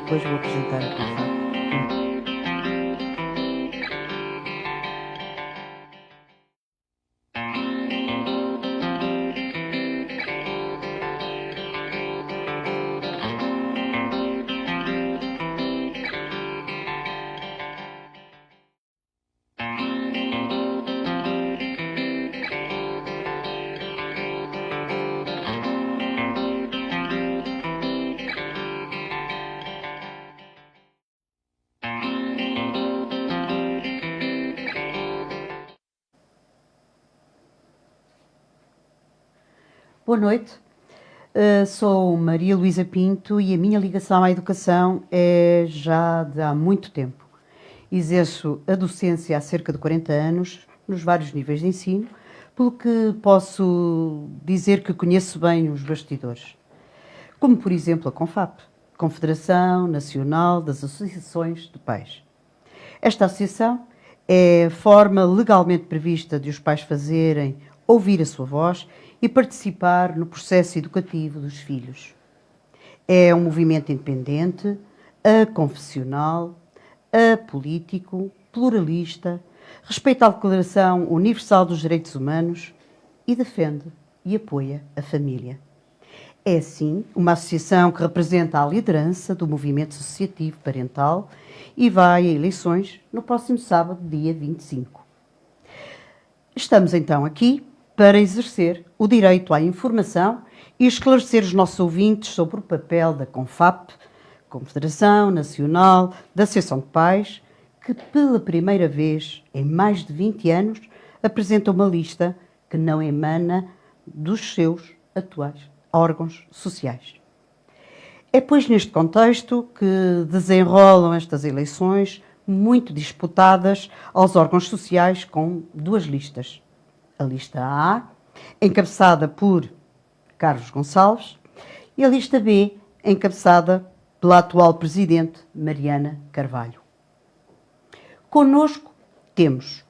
depois vou apresentar a CONFAP. Boa noite, sou Maria Luísa Pinto e a minha ligação à educação é já de há muito tempo. Exerço a docência há cerca de 40 anos, nos vários níveis de ensino, pelo que posso dizer que conheço bem os bastidores. Como, por exemplo, a CONFAP, Confederação Nacional das Associações de Pais. Esta associação é a forma legalmente prevista de os pais fazerem ouvir a sua voz e participar no processo educativo dos filhos. É um movimento independente, aconfessional, apolítico, pluralista, respeita a Declaração Universal dos Direitos Humanos e defende e apoia a família. É, assim, uma associação que representa a liderança do movimento associativo parental e vai a eleições no próximo sábado, dia 25. Estamos então aqui para exercer o direito à informação e esclarecer os nossos ouvintes sobre o papel da CONFAP, Confederação Nacional da Associação de Pais, que pela primeira vez em mais de 20 anos apresenta uma lista que não emana dos seus atuais órgãos sociais. É, pois, neste contexto que desenrolam estas eleições muito disputadas aos órgãos sociais com duas listas. A lista A, encabeçada por Carlos Gonçalves, e a lista B, encabeçada pela atual presidente Mariana Carvalho. Connosco temos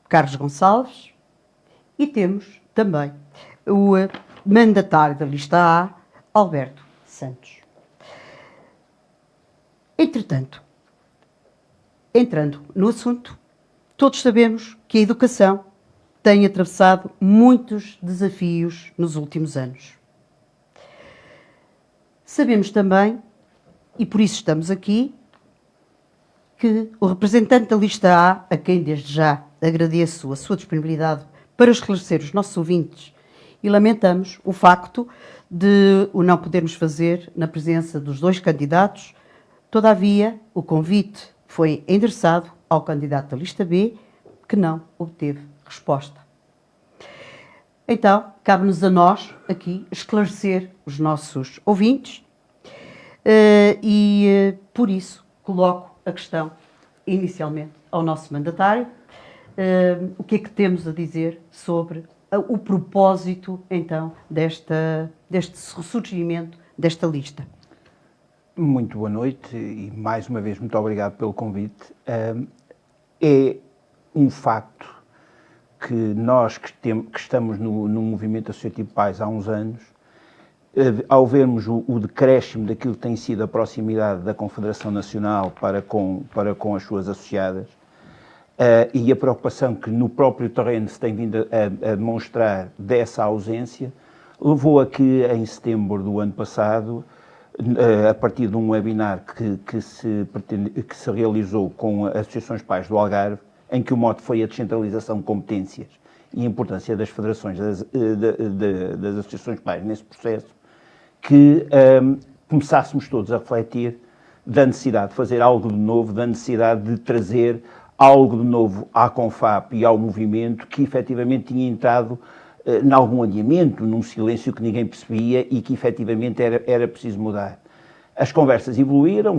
Carlos Gonçalves e temos também o mandatário da lista A, Alberto Santos. Entretanto, entrando no assunto, todos sabemos que a educação tem atravessado muitos desafios nos últimos anos. Sabemos também, e por isso estamos aqui, que o representante da lista A, a quem desde já agradeço a sua disponibilidade para esclarecer os nossos ouvintes, e lamentamos o facto de o não podermos fazer na presença dos dois candidatos. Todavia, o convite foi endereçado ao candidato da lista B, que não obteve resposta. Então, cabe-nos a nós, aqui, esclarecer os nossos ouvintes por isso, coloco a questão, inicialmente, ao nosso mandatário. O que é que temos a dizer sobre o propósito, então, deste ressurgimento desta lista? Muito boa noite e, mais uma vez, muito obrigado pelo convite. É um facto que nós que estamos no movimento associativo Pais há uns anos, ao vermos o decréscimo daquilo que tem sido a proximidade da Confederação Nacional para com as suas associadas, e a preocupação que no próprio terreno se tem vindo a demonstrar dessa ausência, levou a que em setembro do ano passado, a partir de um webinar que se realizou com as Associações Pais do Algarve, em que o mote foi a descentralização de competências e a importância das federações, das Associações Pais nesse processo, que começássemos todos a refletir da necessidade de fazer algo de novo, da necessidade de trazer algo de novo à CONFAP e ao movimento que efetivamente tinha entrado em algum adiamento, num silêncio que ninguém percebia e que efetivamente era preciso mudar. As conversas evoluíram,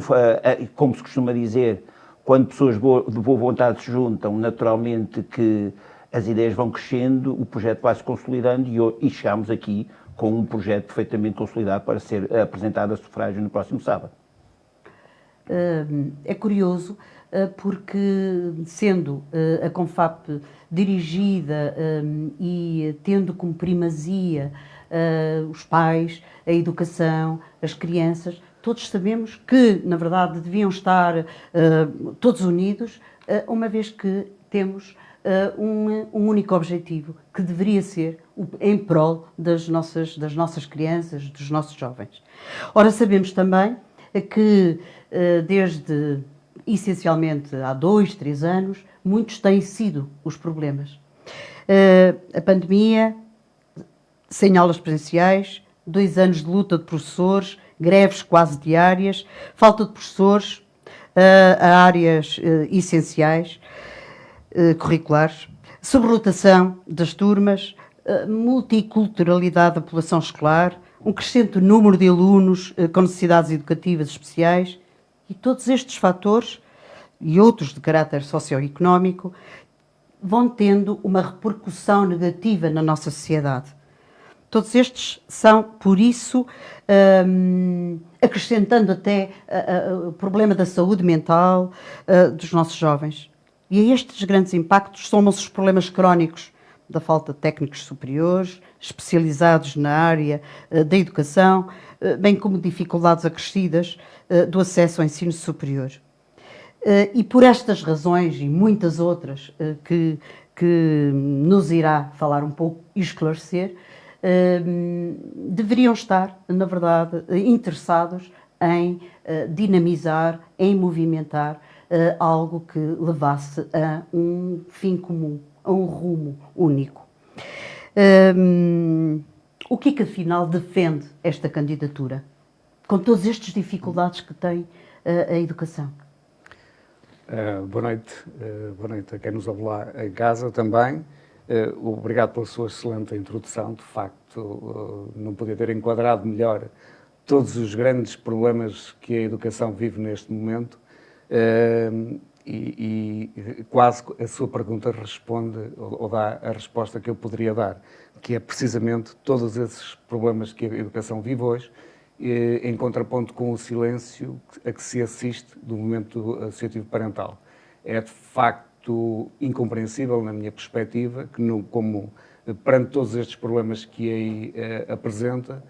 como se costuma dizer, quando pessoas de boa vontade se juntam, naturalmente que as ideias vão crescendo, o projeto vai se consolidando e chegamos aqui com um projeto perfeitamente consolidado para ser apresentado a sufrágio no próximo sábado. É curioso porque, sendo a CONFAP dirigida e tendo como primazia os pais, a educação, as crianças, todos sabemos que, na verdade, deviam estar todos unidos, uma vez que temos um único objetivo, que deveria ser em prol das nossas crianças, dos nossos jovens. Ora, sabemos também que desde, essencialmente, há 2, 3 anos, muitos têm sido os problemas. A pandemia, sem aulas presenciais, 2 anos de luta de professores, greves quase diárias, falta de professores a áreas essenciais, curriculares, sobrelotação das turmas, multiculturalidade da população escolar, um crescente número de alunos com necessidades educativas especiais, e todos estes fatores e outros de caráter socioeconómico vão tendo uma repercussão negativa na nossa sociedade. Todos estes são, por isso, acrescentando até o problema da saúde mental dos nossos jovens. E a estes grandes impactos somam-se os problemas crónicos da falta de técnicos superiores, especializados na área da educação, bem como dificuldades acrescidas do acesso ao ensino superior. E por estas razões e muitas outras que nos irá falar um pouco e esclarecer, deveriam estar, na verdade, interessados em dinamizar, em movimentar algo que levasse a um fim comum, a um rumo único. O que afinal defende esta candidatura, com todas estas dificuldades que tem a educação? Boa noite a quem nos ouve lá em casa também. Obrigado pela sua excelente introdução. De facto, não podia ter enquadrado melhor todos os grandes problemas que a educação vive neste momento. E quase a sua pergunta responde ou dá a resposta que eu poderia dar, que é precisamente todos esses problemas que a educação vive hoje, em contraponto com o silêncio a que se assiste do movimento associativo parental. É de facto incompreensível, na minha perspectiva, que perante todos estes problemas que aí apresenta,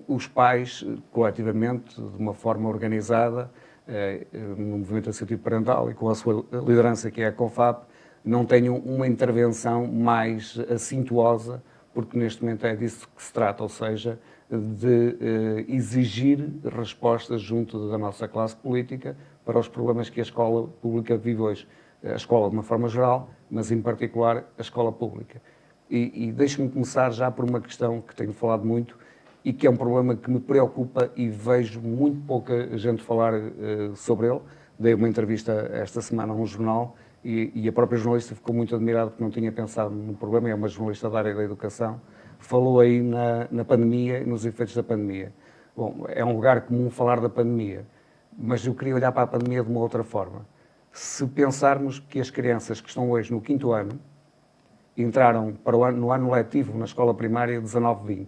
os pais, coletivamente, de uma forma organizada, no movimento associativo parental e com a sua liderança, que é a CONFAP, não tenham uma intervenção mais acintuosa, porque neste momento é disso que se trata, ou seja, de exigir respostas junto da nossa classe política para os problemas que a escola pública vive hoje. A escola de uma forma geral, mas em particular a escola pública. E deixe-me começar já por uma questão que tenho falado muito e que é um problema que me preocupa e vejo muito pouca gente falar sobre ele. Dei uma entrevista esta semana a um jornal e a própria jornalista ficou muito admirada porque não tinha pensado no problema, é uma jornalista da área da educação. Falou aí na pandemia e nos efeitos da pandemia. Bom, é um lugar comum falar da pandemia, mas eu queria olhar para a pandemia de uma outra forma. Se pensarmos que as crianças que estão hoje no 5º ano entraram no ano letivo na escola primária 19-20.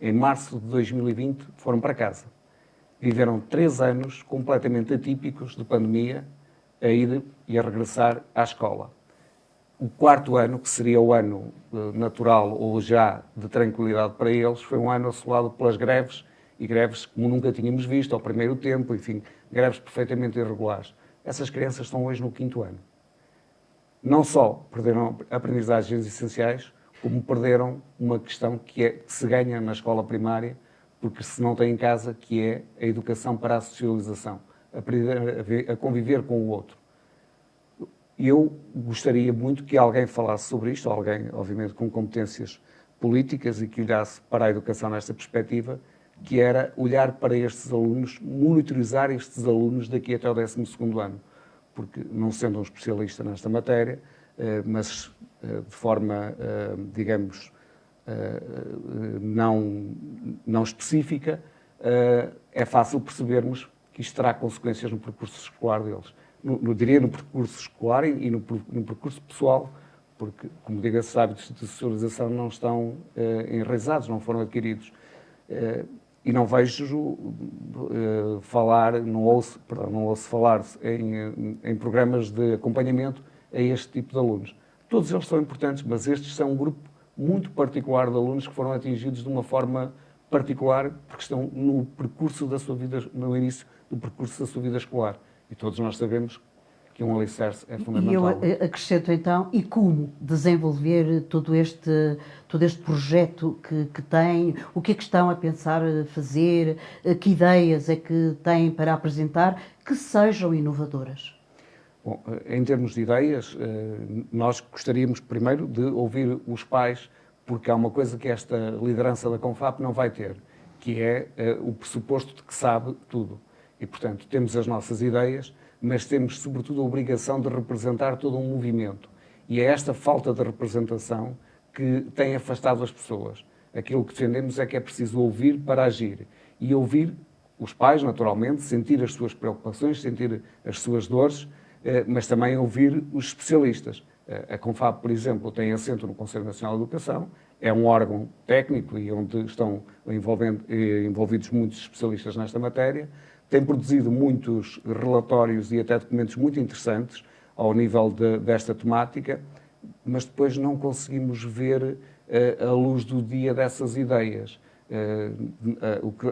Em março de 2020 foram para casa. Viveram 3 anos completamente atípicos de pandemia a ir e a regressar à escola. O 4º ano, que seria o ano natural ou já de tranquilidade para eles, foi um ano assolado pelas greves, e greves como nunca tínhamos visto ao primeiro tempo, enfim, greves perfeitamente irregulares. Essas crianças estão hoje no 5º ano. Não só perderam aprendizagens essenciais, como perderam uma questão que se ganha na escola primária, porque se não tem em casa, que é a educação para a socialização, aprender a conviver com o outro. Eu gostaria muito que alguém falasse sobre isto, alguém, obviamente, com competências políticas e que olhasse para a educação nesta perspectiva, que era olhar para estes alunos, monitorizar estes alunos daqui até o 12º ano. Porque, não sendo um especialista nesta matéria, mas de forma, digamos, não específica, é fácil percebermos que isto terá consequências no percurso escolar deles. Diria no percurso escolar e no percurso pessoal, porque, como digo, esses hábitos de socialização não estão enraizados, não foram adquiridos. E não vejo não ouço falar em programas de acompanhamento a este tipo de alunos. Todos eles são importantes, mas estes são um grupo muito particular de alunos que foram atingidos de uma forma particular, porque estão no percurso da sua vida, no início do percurso da sua vida escolar. E todos nós sabemos que um alicerce é fundamental. E eu acrescento então, e como desenvolver todo este projeto que têm, o que é que estão a pensar fazer, que ideias é que têm para apresentar que sejam inovadoras? Bom, em termos de ideias, nós gostaríamos primeiro de ouvir os pais, porque há uma coisa que esta liderança da Confap não vai ter, que é o pressuposto de que sabe tudo. E, portanto, temos as nossas ideias, mas temos, sobretudo, a obrigação de representar todo um movimento. E é esta falta de representação que tem afastado as pessoas. Aquilo que defendemos é que é preciso ouvir para agir. E ouvir os pais, naturalmente, sentir as suas preocupações, sentir as suas dores, mas também ouvir os especialistas. A Confap, por exemplo, tem assento no Conselho Nacional de Educação, é um órgão técnico e onde estão envolvidos muitos especialistas nesta matéria, tem produzido muitos relatórios e até documentos muito interessantes ao nível desta temática, mas depois não conseguimos ver a luz do dia dessas ideias,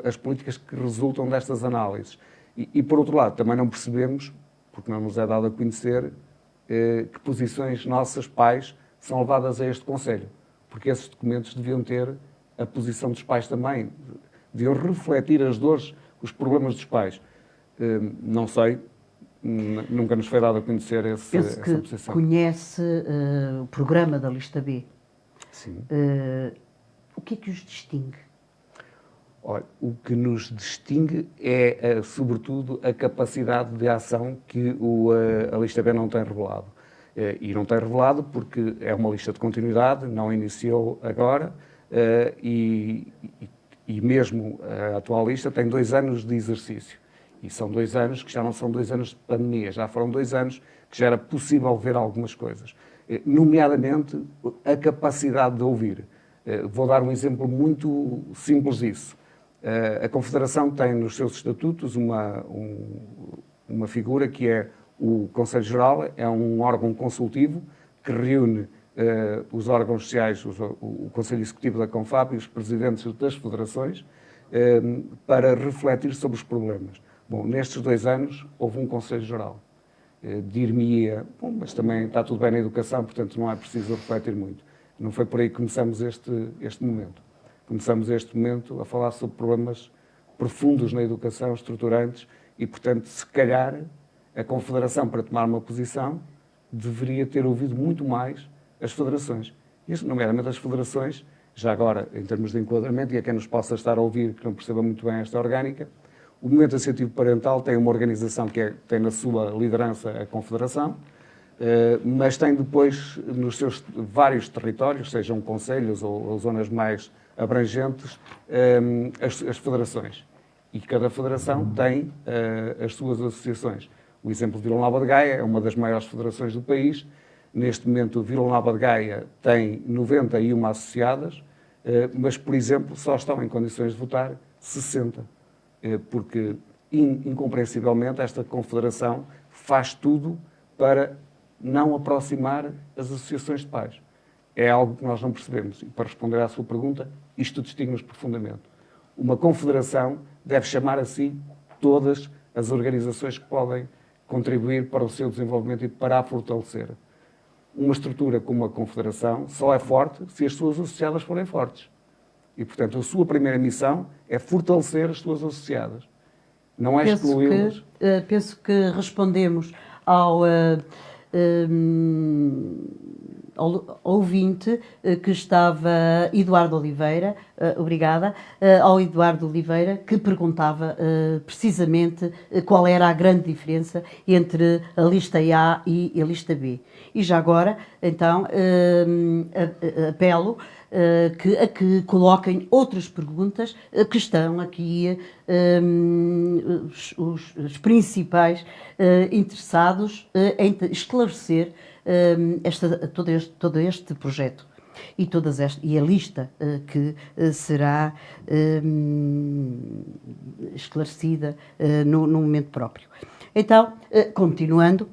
as políticas que resultam destas análises. E, por outro lado, também não percebemos, porque não nos é dado a conhecer, que posições nossas, pais, são levadas a este Conselho. Porque esses documentos deviam ter a posição dos pais também, deviam refletir as dores, os problemas dos pais. Não sei, nunca nos foi dado a conhecer essa posição. Penso que conhece o programa da Lista B. Sim. O que é que os distingue? Olha, o que nos distingue é, sobretudo, a capacidade de ação que a Lista B não tem revelado. E não tem revelado porque é uma lista de continuidade, não iniciou agora, e mesmo a atual lista tem 2 anos de exercício. E são 2 anos que já não são 2 anos de pandemia, já foram 2 anos que já era possível ver algumas coisas. Nomeadamente, a capacidade de ouvir. Vou dar um exemplo muito simples disso. A Confederação tem nos seus estatutos uma figura que é o Conselho Geral, é um órgão consultivo que reúne os órgãos sociais, o Conselho Executivo da Confap e os presidentes das federações para refletir sobre os problemas. Bom, nestes 2 anos houve um Conselho Geral. Dir-me-ia, mas também está tudo bem na educação, portanto não é preciso refletir muito. Não foi por aí que começamos este momento. Começamos este momento a falar sobre problemas profundos na educação, estruturantes, e, portanto, se calhar, a Confederação, para tomar uma posição, deveria ter ouvido muito mais as federações. Isso, nomeadamente as federações, já agora, em termos de enquadramento, e a quem nos possa estar a ouvir que não perceba muito bem esta orgânica, o Movimento Associativo Parental tem uma organização que tem na sua liderança a Confederação, mas tem depois, nos seus vários territórios, sejam concelhos ou zonas mais abrangentes, as federações. E cada federação tem as suas associações. O exemplo de Vila Nova de Gaia é uma das maiores federações do país. Neste momento, Vila Nova de Gaia tem 91 associadas, mas, por exemplo, só estão em condições de votar 60. Porque, incompreensivelmente, esta confederação faz tudo para não aproximar as associações de pais. É algo que nós não percebemos. E, para responder à sua pergunta, isto distingue-nos profundamente. Uma confederação deve chamar a si todas as organizações que podem contribuir para o seu desenvolvimento e para a fortalecer. Uma estrutura como a confederação só é forte se as suas associadas forem fortes. E, portanto, a sua primeira missão é fortalecer as suas associadas. Não é excluí-las. Penso que respondemos ao ouvinte que estava, Eduardo Oliveira, obrigada, ao Eduardo Oliveira, que perguntava precisamente qual era a grande diferença entre a lista A e a lista B. E já agora, então, apelo a que coloquem outras perguntas que estão aqui os principais interessados em esclarecer todo este projeto e a lista que será esclarecida no momento próprio. Então, continuando,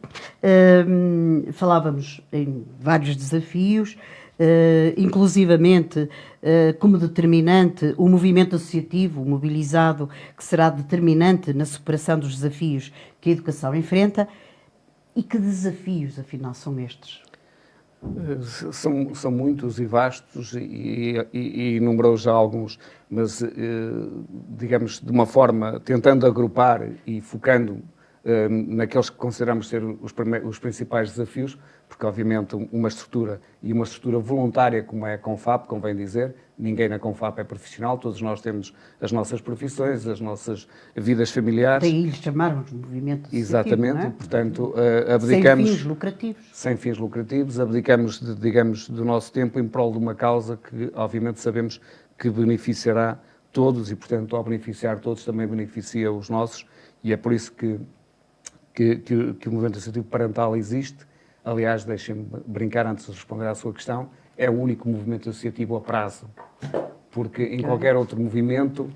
falávamos em vários desafios, inclusivamente como determinante o movimento associativo mobilizado, que será determinante na superação dos desafios que a educação enfrenta. E que desafios, afinal, são estes? São muitos e vastos e enumerou já alguns, mas, digamos, de uma forma, tentando agrupar e focando naqueles que consideramos ser os principais desafios, porque, obviamente, uma estrutura voluntária como é a Confap, convém dizer, ninguém na Confap é profissional, todos nós temos as nossas profissões, as nossas vidas familiares. Daí lhes chamarmos movimento associativo. Exatamente, não é? Portanto, abdicamos... Sem fins lucrativos. Sem fins lucrativos, abdicamos, digamos, do nosso tempo em prol de uma causa que, obviamente, sabemos que beneficiará todos e, portanto, ao beneficiar todos, também beneficia os nossos, e é por isso que o movimento associativo parental existe. Aliás, deixem-me brincar antes de responder à sua questão, é o único movimento associativo a prazo, porque em qualquer outro movimento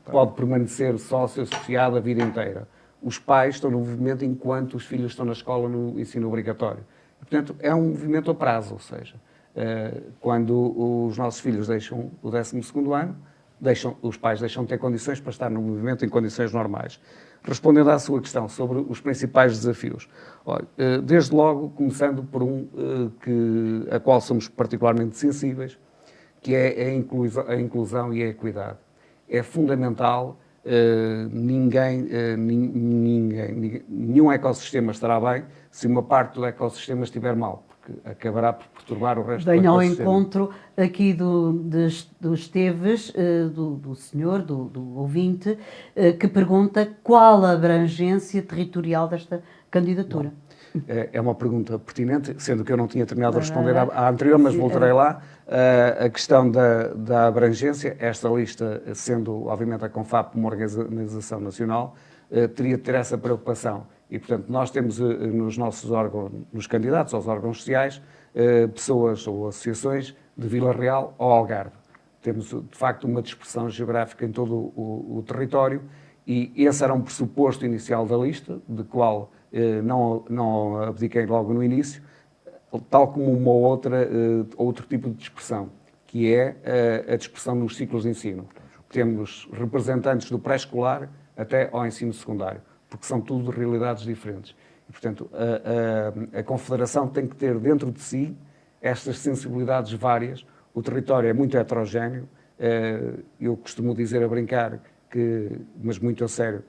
pode permanecer sócio associado a vida inteira. Os pais estão no movimento enquanto os filhos estão na escola no ensino obrigatório. E, portanto, é um movimento a prazo, ou seja, quando os nossos filhos deixam o 12º ano, os pais deixam de ter condições para estar no movimento em condições normais. Respondendo à sua questão sobre os principais desafios, olha, desde logo, começando por a qual somos particularmente sensíveis, que é a inclusão e a equidade. É fundamental, nenhum ecossistema estará bem se uma parte do ecossistema estiver mal, porque acabará por perturbar o resto do Venho ao ecossistema. encontro aqui do Esteves, do senhor, do ouvinte, que pergunta qual a abrangência territorial desta candidatura. É uma pergunta pertinente, sendo que eu não tinha terminado de responder à anterior, mas voltarei lá. A questão da abrangência, esta lista, sendo obviamente a Confap uma organização nacional, teria de ter essa preocupação. E, portanto, nós temos nos nossos órgãos, nos candidatos aos órgãos sociais, pessoas ou associações de Vila Real ou Algarve. Temos, de facto, uma dispersão geográfica em todo o território e esse era um pressuposto inicial da lista, de qual não abdiquei logo no início, tal como outro tipo de dispersão, que é a dispersão nos ciclos de ensino. Temos representantes do pré-escolar até ao ensino secundário, porque são tudo realidades diferentes. E, portanto, a Confederação tem que ter dentro de si estas sensibilidades várias. O território é muito heterogéneo. Eu costumo dizer a brincar, mas muito a sério,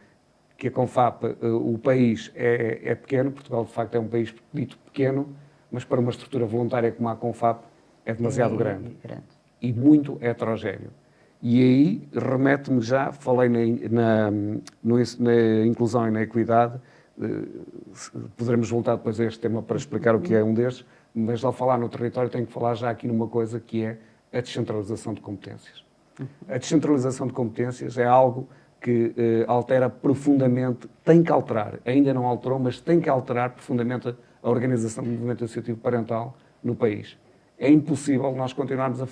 que a Confap, o país é pequeno, Portugal de facto é um país dito pequeno, mas para uma estrutura voluntária como a Confap é demasiado grande e muito heterogéneo. E aí remete-me já, falei na inclusão e na equidade, poderemos voltar depois a este tema para explicar o que é um destes, mas ao falar no território tenho que falar já aqui numa coisa que é a descentralização de competências. A descentralização de competências é algo que altera profundamente, tem que alterar, ainda não alterou, mas tem que alterar profundamente a organização do movimento associativo parental no país. É impossível nós continuarmos a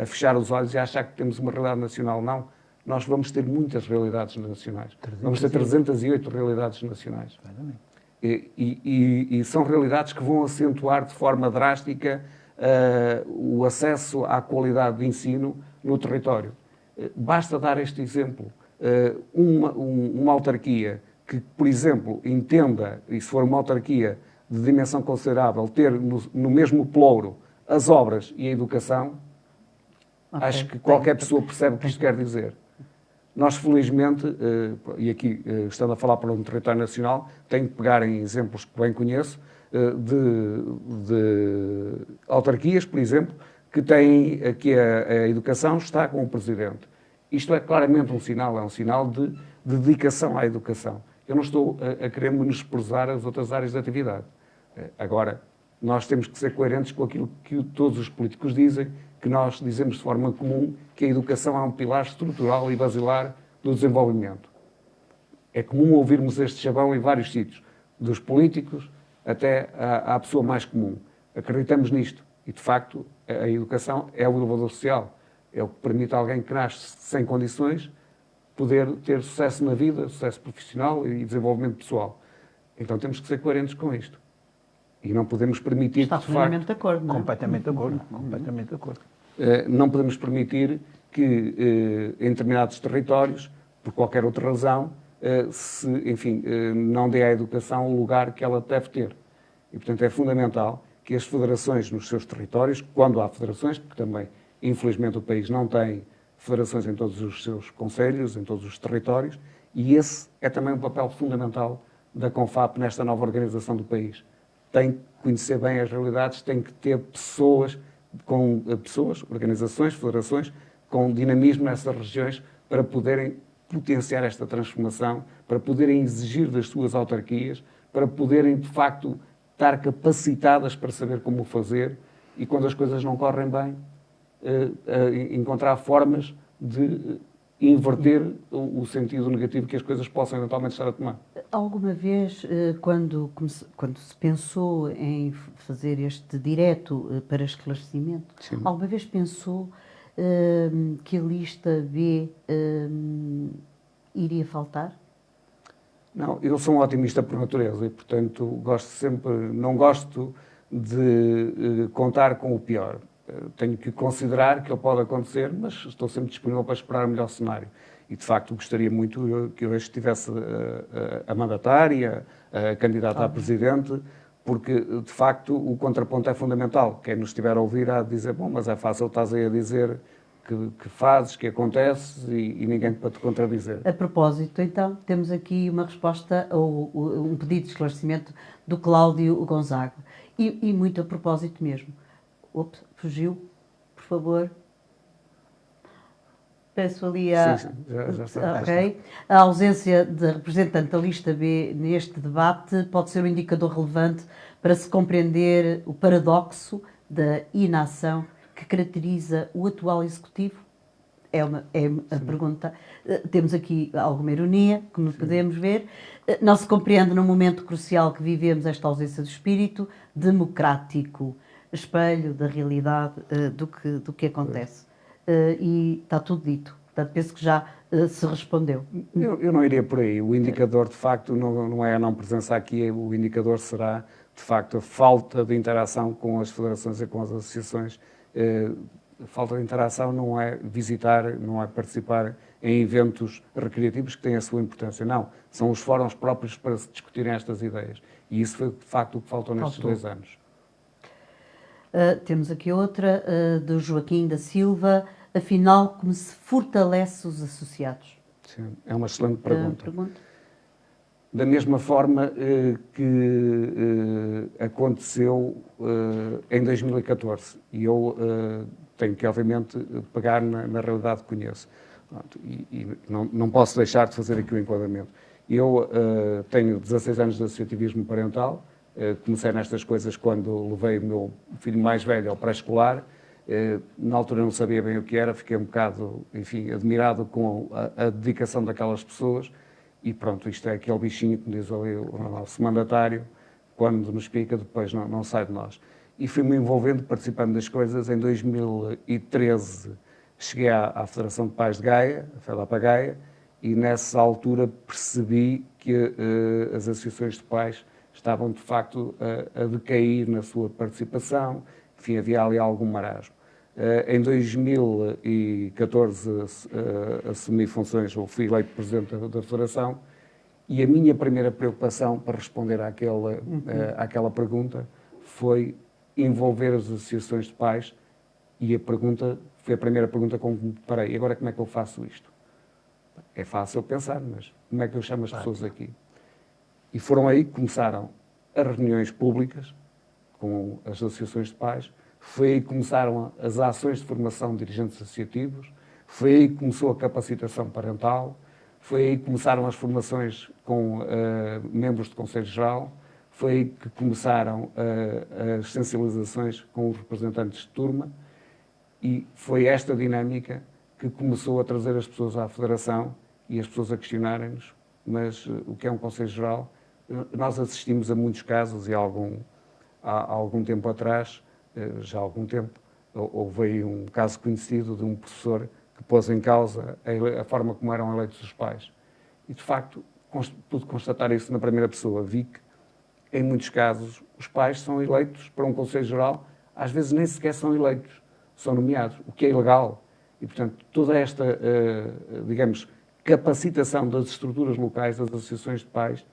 fechar os olhos e a achar que temos uma realidade nacional. Não, nós vamos ter muitas realidades nacionais. Vamos ter 308 realidades nacionais. E são realidades que vão acentuar de forma drástica o acesso à qualidade de ensino no território. Basta dar este exemplo. Uma autarquia que, por exemplo, entenda, e se for uma autarquia de dimensão considerável, ter no mesmo pelouro as obras e a educação, acho que qualquer pessoa percebe o que isto quer dizer. Nós, felizmente, e aqui estando a falar para um território nacional, tenho que pegar em exemplos que bem conheço, de autarquias, por exemplo, que têm aqui a educação está com o Presidente. Isto é claramente um sinal de dedicação à educação. Eu não estou a querer menosprezar as outras áreas de atividade. Agora, nós temos que ser coerentes com aquilo que todos os políticos dizem, que nós dizemos de forma comum que a educação é um pilar estrutural e basilar do desenvolvimento. É comum ouvirmos este chavão em vários sítios, dos políticos até à pessoa mais comum. Acreditamos nisto e, de facto, a educação é o elevador social. É o que permite a alguém que nasce sem condições poder ter sucesso na vida, sucesso profissional e desenvolvimento pessoal. Então temos que ser coerentes com isto. E não podemos permitir Está que, de plenamente facto, de acordo, não é? Completamente de acordo, completamente de acordo. não podemos permitir que em determinados territórios, por qualquer outra razão, não dê à educação o lugar que ela deve ter. E, portanto, é fundamental que as federações nos seus territórios, quando há federações, porque também, infelizmente, o país não tem federações em todos os seus concelhos, em todos os territórios, e esse é também um papel fundamental da CONFAP nesta nova organização do país. Tem que conhecer bem as realidades, tem que ter pessoas, organizações, federações, com dinamismo nessas regiões para poderem potenciar esta transformação, para poderem exigir das suas autarquias, para poderem, de facto, estar capacitadas para saber como o fazer e, quando as coisas não correm bem, encontrar formas de inverter o sentido negativo que as coisas possam eventualmente estar a tomar. Alguma vez, quando se pensou em fazer este direto para esclarecimento, Sim. alguma vez pensou que a lista B iria faltar? Não, eu sou um otimista por natureza e, portanto, não gosto de contar com o pior. Tenho que considerar que ele pode acontecer, mas estou sempre disponível para esperar o melhor cenário. E, de facto, gostaria muito que hoje estivesse a mandatária, a candidata a presidente, porque, de facto, o contraponto é fundamental. Quem nos estiver a ouvir há de dizer, bom, mas é fácil, estás aí a dizer que fazes, que acontece e ninguém para te contradizer. A propósito, então, temos aqui uma resposta ou um pedido de esclarecimento do Cláudio Gonzaga. E muito a propósito mesmo. Ops, fugiu, por favor. Peço ali a... Sim, já está. Ok. A ausência de representante da lista B neste debate pode ser um indicador relevante para se compreender o paradoxo da inação que caracteriza o atual Executivo? É a pergunta. Temos aqui alguma ironia, como podemos ver. Não se compreende no momento crucial que vivemos esta ausência de espírito democrático, espelho da realidade do que acontece. E está tudo dito. Portanto, penso que já se respondeu. Eu não iria por aí. O indicador, de facto, não é a não presença aqui, o indicador será, de facto, a falta de interação com as federações e com as associações. Falta de interação não é visitar, não é participar em eventos recreativos que têm a sua importância. Não, são os fóruns próprios para se discutirem estas ideias. E isso foi, de facto, o que faltou nestes 2 anos. Temos aqui outra, do Joaquim da Silva. Afinal, como se fortalece os associados? Sim, é uma excelente pergunta. Pergunta. Da mesma forma que aconteceu em 2014. E eu tenho que, obviamente, pegar na realidade que conheço. Pronto, e não posso deixar de fazer aqui o enquadramento. Eu tenho 16 anos de associativismo parental. Comecei nestas coisas quando levei o meu filho mais velho ao pré-escolar. Na altura não sabia bem o que era, fiquei um bocado, enfim, admirado com a dedicação daquelas pessoas. E pronto, isto é aquele bichinho, como diz ali o nosso mandatário, quando nos pica, depois não sai de nós. E fui-me envolvendo, participando das coisas. Em 2013 cheguei à Federação de Pais de Gaia, a FEDAPA Gaia, e nessa altura percebi que as associações de pais estavam, de facto, a decair na sua participação. Enfim, havia ali algum marasmo. Em 2014 assumi funções, ou fui eleito presidente da Federação, e a minha primeira preocupação para responder àquela pergunta foi envolver as associações de pais, e foi a primeira pergunta com que me deparei. E agora como é que eu faço isto? É fácil pensar, mas como é que eu chamo as pessoas aqui? E foram aí que começaram as reuniões públicas com as associações de pais. Foi aí que começaram as ações de formação de dirigentes associativos, foi aí que começou a capacitação parental, foi aí que começaram as formações com membros do Conselho Geral, foi aí que começaram as sensibilizações com os representantes de turma, e foi esta dinâmica que começou a trazer as pessoas à Federação e as pessoas a questionarem-nos, mas o que é um Conselho Geral? Nós assistimos a muitos casos, e há algum tempo atrás, já há algum tempo, houve aí um caso conhecido de um professor que pôs em causa a forma como eram eleitos os pais. E, de facto, pude constatar isso na primeira pessoa. Vi que em muitos casos, os pais são eleitos para um Conselho Geral, às vezes nem sequer são eleitos, são nomeados, o que é ilegal. E, portanto, toda esta, digamos, capacitação das estruturas locais, das associações de pais,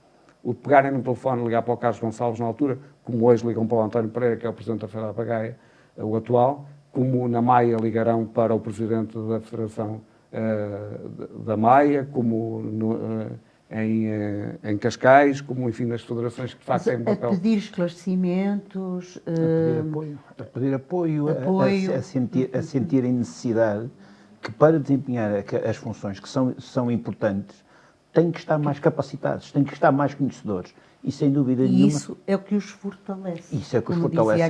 o pegarem no telefone, ligar para o Carlos Gonçalves na altura, como hoje ligam para o António Pereira, que é o Presidente da Feira da Pagaia, o atual, como na Maia ligarão para o Presidente da Federação da Maia, como em Cascais, como, enfim, nas federações que de facto têm um papel. A pedir esclarecimentos... A pedir apoio, a sentirem necessidade que para desempenhar as funções que são importantes, têm que estar mais capacitados, têm que estar mais conhecedores. E sem dúvida nenhuma... isso é o que os fortalece. Isso é o que os fortalece,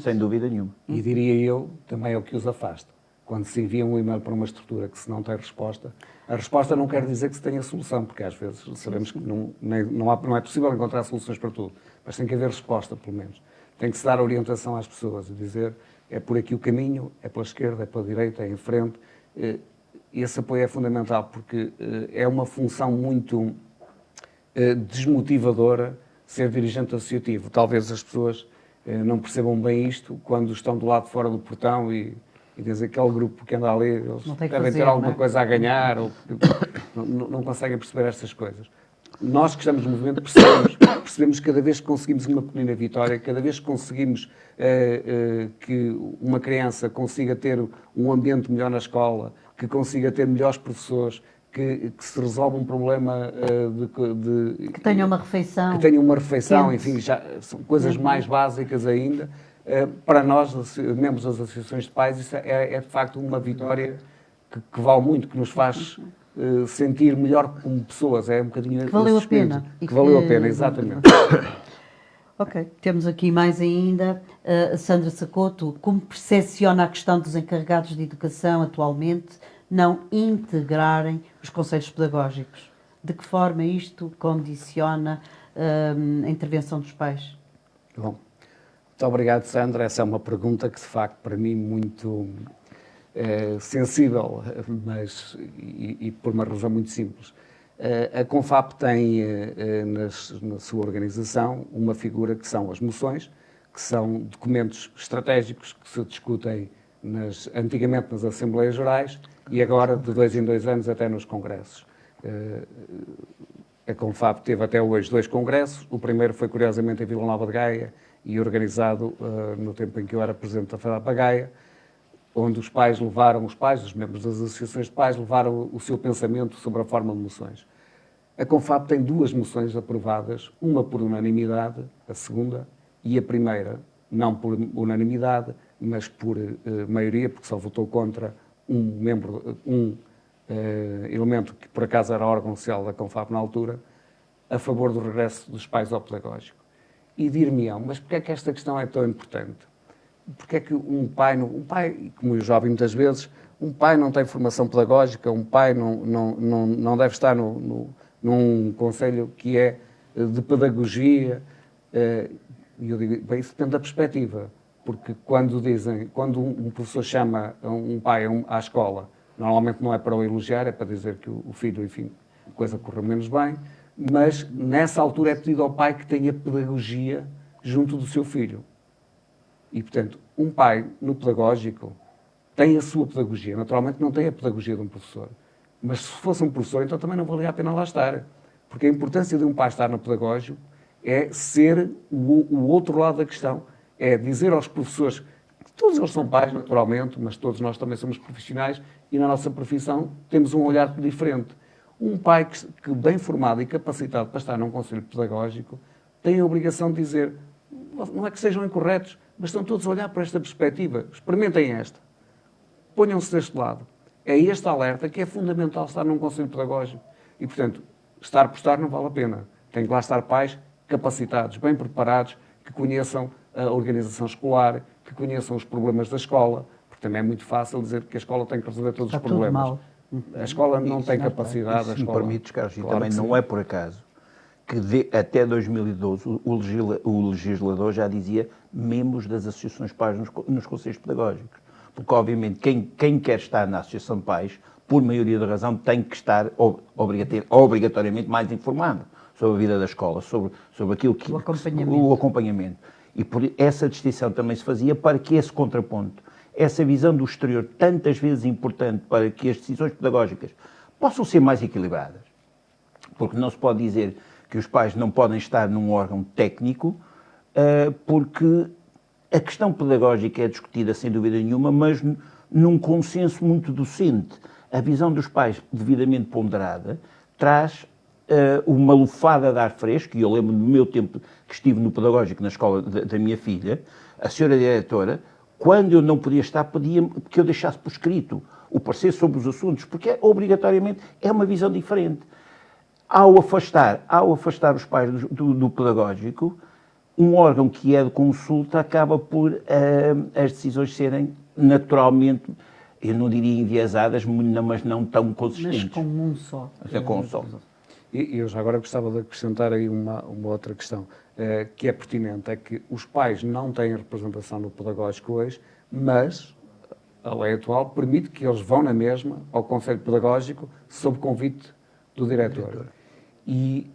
sem dúvida nenhuma. E diria eu, também é o que os afasta. Quando se envia um e-mail para uma estrutura que se não tem resposta, a resposta não quer dizer que se tenha solução, porque às vezes sabemos que não é possível encontrar soluções para tudo, mas tem que haver resposta, pelo menos. Tem que se dar orientação às pessoas e dizer é por aqui o caminho, é pela esquerda, é pela direita, é em frente. Esse apoio é fundamental, porque é uma função muito desmotivadora ser dirigente associativo. Talvez as pessoas não percebam bem isto quando estão do lado de fora do portão e diz aquele grupo que anda ali, eles devem ter alguma coisa a ganhar, ou não conseguem perceber estas coisas. Nós que estamos no movimento percebemos cada vez que conseguimos uma pequena vitória, cada vez que conseguimos que uma criança consiga ter um ambiente melhor na escola, que consiga ter melhores professores, que se resolve um problema que tenham uma refeição. Que tenham uma refeição, enfim, já são coisas mais básicas ainda. Para nós, membros das associações de pais, isso é de facto uma vitória que vale muito, que nos faz sentir melhor como pessoas. É um bocadinho... Que valeu a pena. Que valeu a pena, exatamente. Ok, temos aqui mais ainda a Sandra Sacoto. Como percepciona a questão dos encarregados de educação atualmente não integrarem os conselhos pedagógicos? De que forma isto condiciona a intervenção dos pais? Bom. Muito obrigado, Sandra. Essa é uma pergunta que, de facto, para mim, muito sensível, mas e por uma razão muito simples. A Confap tem, na sua organização, uma figura que são as moções, que são documentos estratégicos que se discutem antigamente nas Assembleias Gerais e agora, de 2 em 2 anos, até nos congressos. A Confap teve até hoje 2 congressos. O primeiro foi, curiosamente, em Vila Nova de Gaia, e organizado no tempo em que eu era Presidente da Feira da Pagaia, onde os membros das associações de pais, levaram o seu pensamento sobre a forma de moções. A Confap tem 2 moções aprovadas, uma por unanimidade, a segunda, e a primeira, não por unanimidade, mas por maioria, porque só votou contra um elemento que, por acaso, era órgão social da Confap na altura, a favor do regresso dos pais ao pedagógico. E dir-me-ão, mas porquê é que esta questão é tão importante? Porquê é que um pai, como eu já ouvi muitas vezes, um pai não tem formação pedagógica, um pai não deve estar num conselho que é de pedagogia? E eu digo, bem, isso depende da perspectiva, porque quando um professor chama um pai à escola, normalmente não é para o elogiar, é para dizer que o filho, enfim, a coisa correu menos bem, mas nessa altura é pedido ao pai que tenha pedagogia junto do seu filho. E, portanto, um pai no pedagógico tem a sua pedagogia. Naturalmente não tem a pedagogia de um professor. Mas se fosse um professor, então também não valia a pena lá estar. Porque a importância de um pai estar no pedagógico é ser o outro lado da questão. É dizer aos professores, que todos eles são pais, naturalmente, mas todos nós também somos profissionais e na nossa profissão temos um olhar diferente. Um pai que bem formado e capacitado para estar num conselho pedagógico tem a obrigação de dizer, não é que sejam incorretos, mas estão todos a olhar para esta perspectiva. Experimentem esta. Ponham-se deste lado. É este alerta que é fundamental estar num conselho pedagógico. E, portanto, estar por estar não vale a pena. Tem que lá estar pais capacitados, bem preparados, que conheçam a organização escolar, que conheçam os problemas da escola, porque também é muito fácil dizer que a escola tem que resolver todos os problemas. Tudo mal. A escola não tem capacidade. Se me permites, Carlos, e também não é por acaso que até 2012 o legislador já dizia membros das associações de pais nos conselhos pedagógicos. Porque, obviamente, quem quer estar na associação de pais, por maioria da razão, tem que estar obrigatoriamente mais informado sobre a vida da escola, sobre aquilo que... O acompanhamento. E por essa distinção também se fazia para que esse contraponto, essa visão do exterior, tantas vezes importante para que as decisões pedagógicas possam ser mais equilibradas. Porque não se pode dizer que os pais não podem estar num órgão técnico, porque a questão pedagógica é discutida sem dúvida nenhuma, mas num consenso muito docente. A visão dos pais devidamente ponderada traz uma lufada de ar fresco, e eu lembro do meu tempo que estive no pedagógico na escola da minha filha, a senhora diretora, quando eu não podia estar, pedia-me que eu deixasse por escrito o parecer sobre os assuntos, porque obrigatoriamente é uma visão diferente. Ao afastar os pais do pedagógico, um órgão que é de consulta acaba por as decisões serem naturalmente, eu não diria enviesadas, mas não tão consistentes. Mas com um só. É com um só. E eu já agora gostava de acrescentar aí uma outra questão, que é pertinente, é que os pais não têm representação no pedagógico hoje, mas a lei atual permite que eles vão na mesma ao Conselho Pedagógico sob convite do diretor. E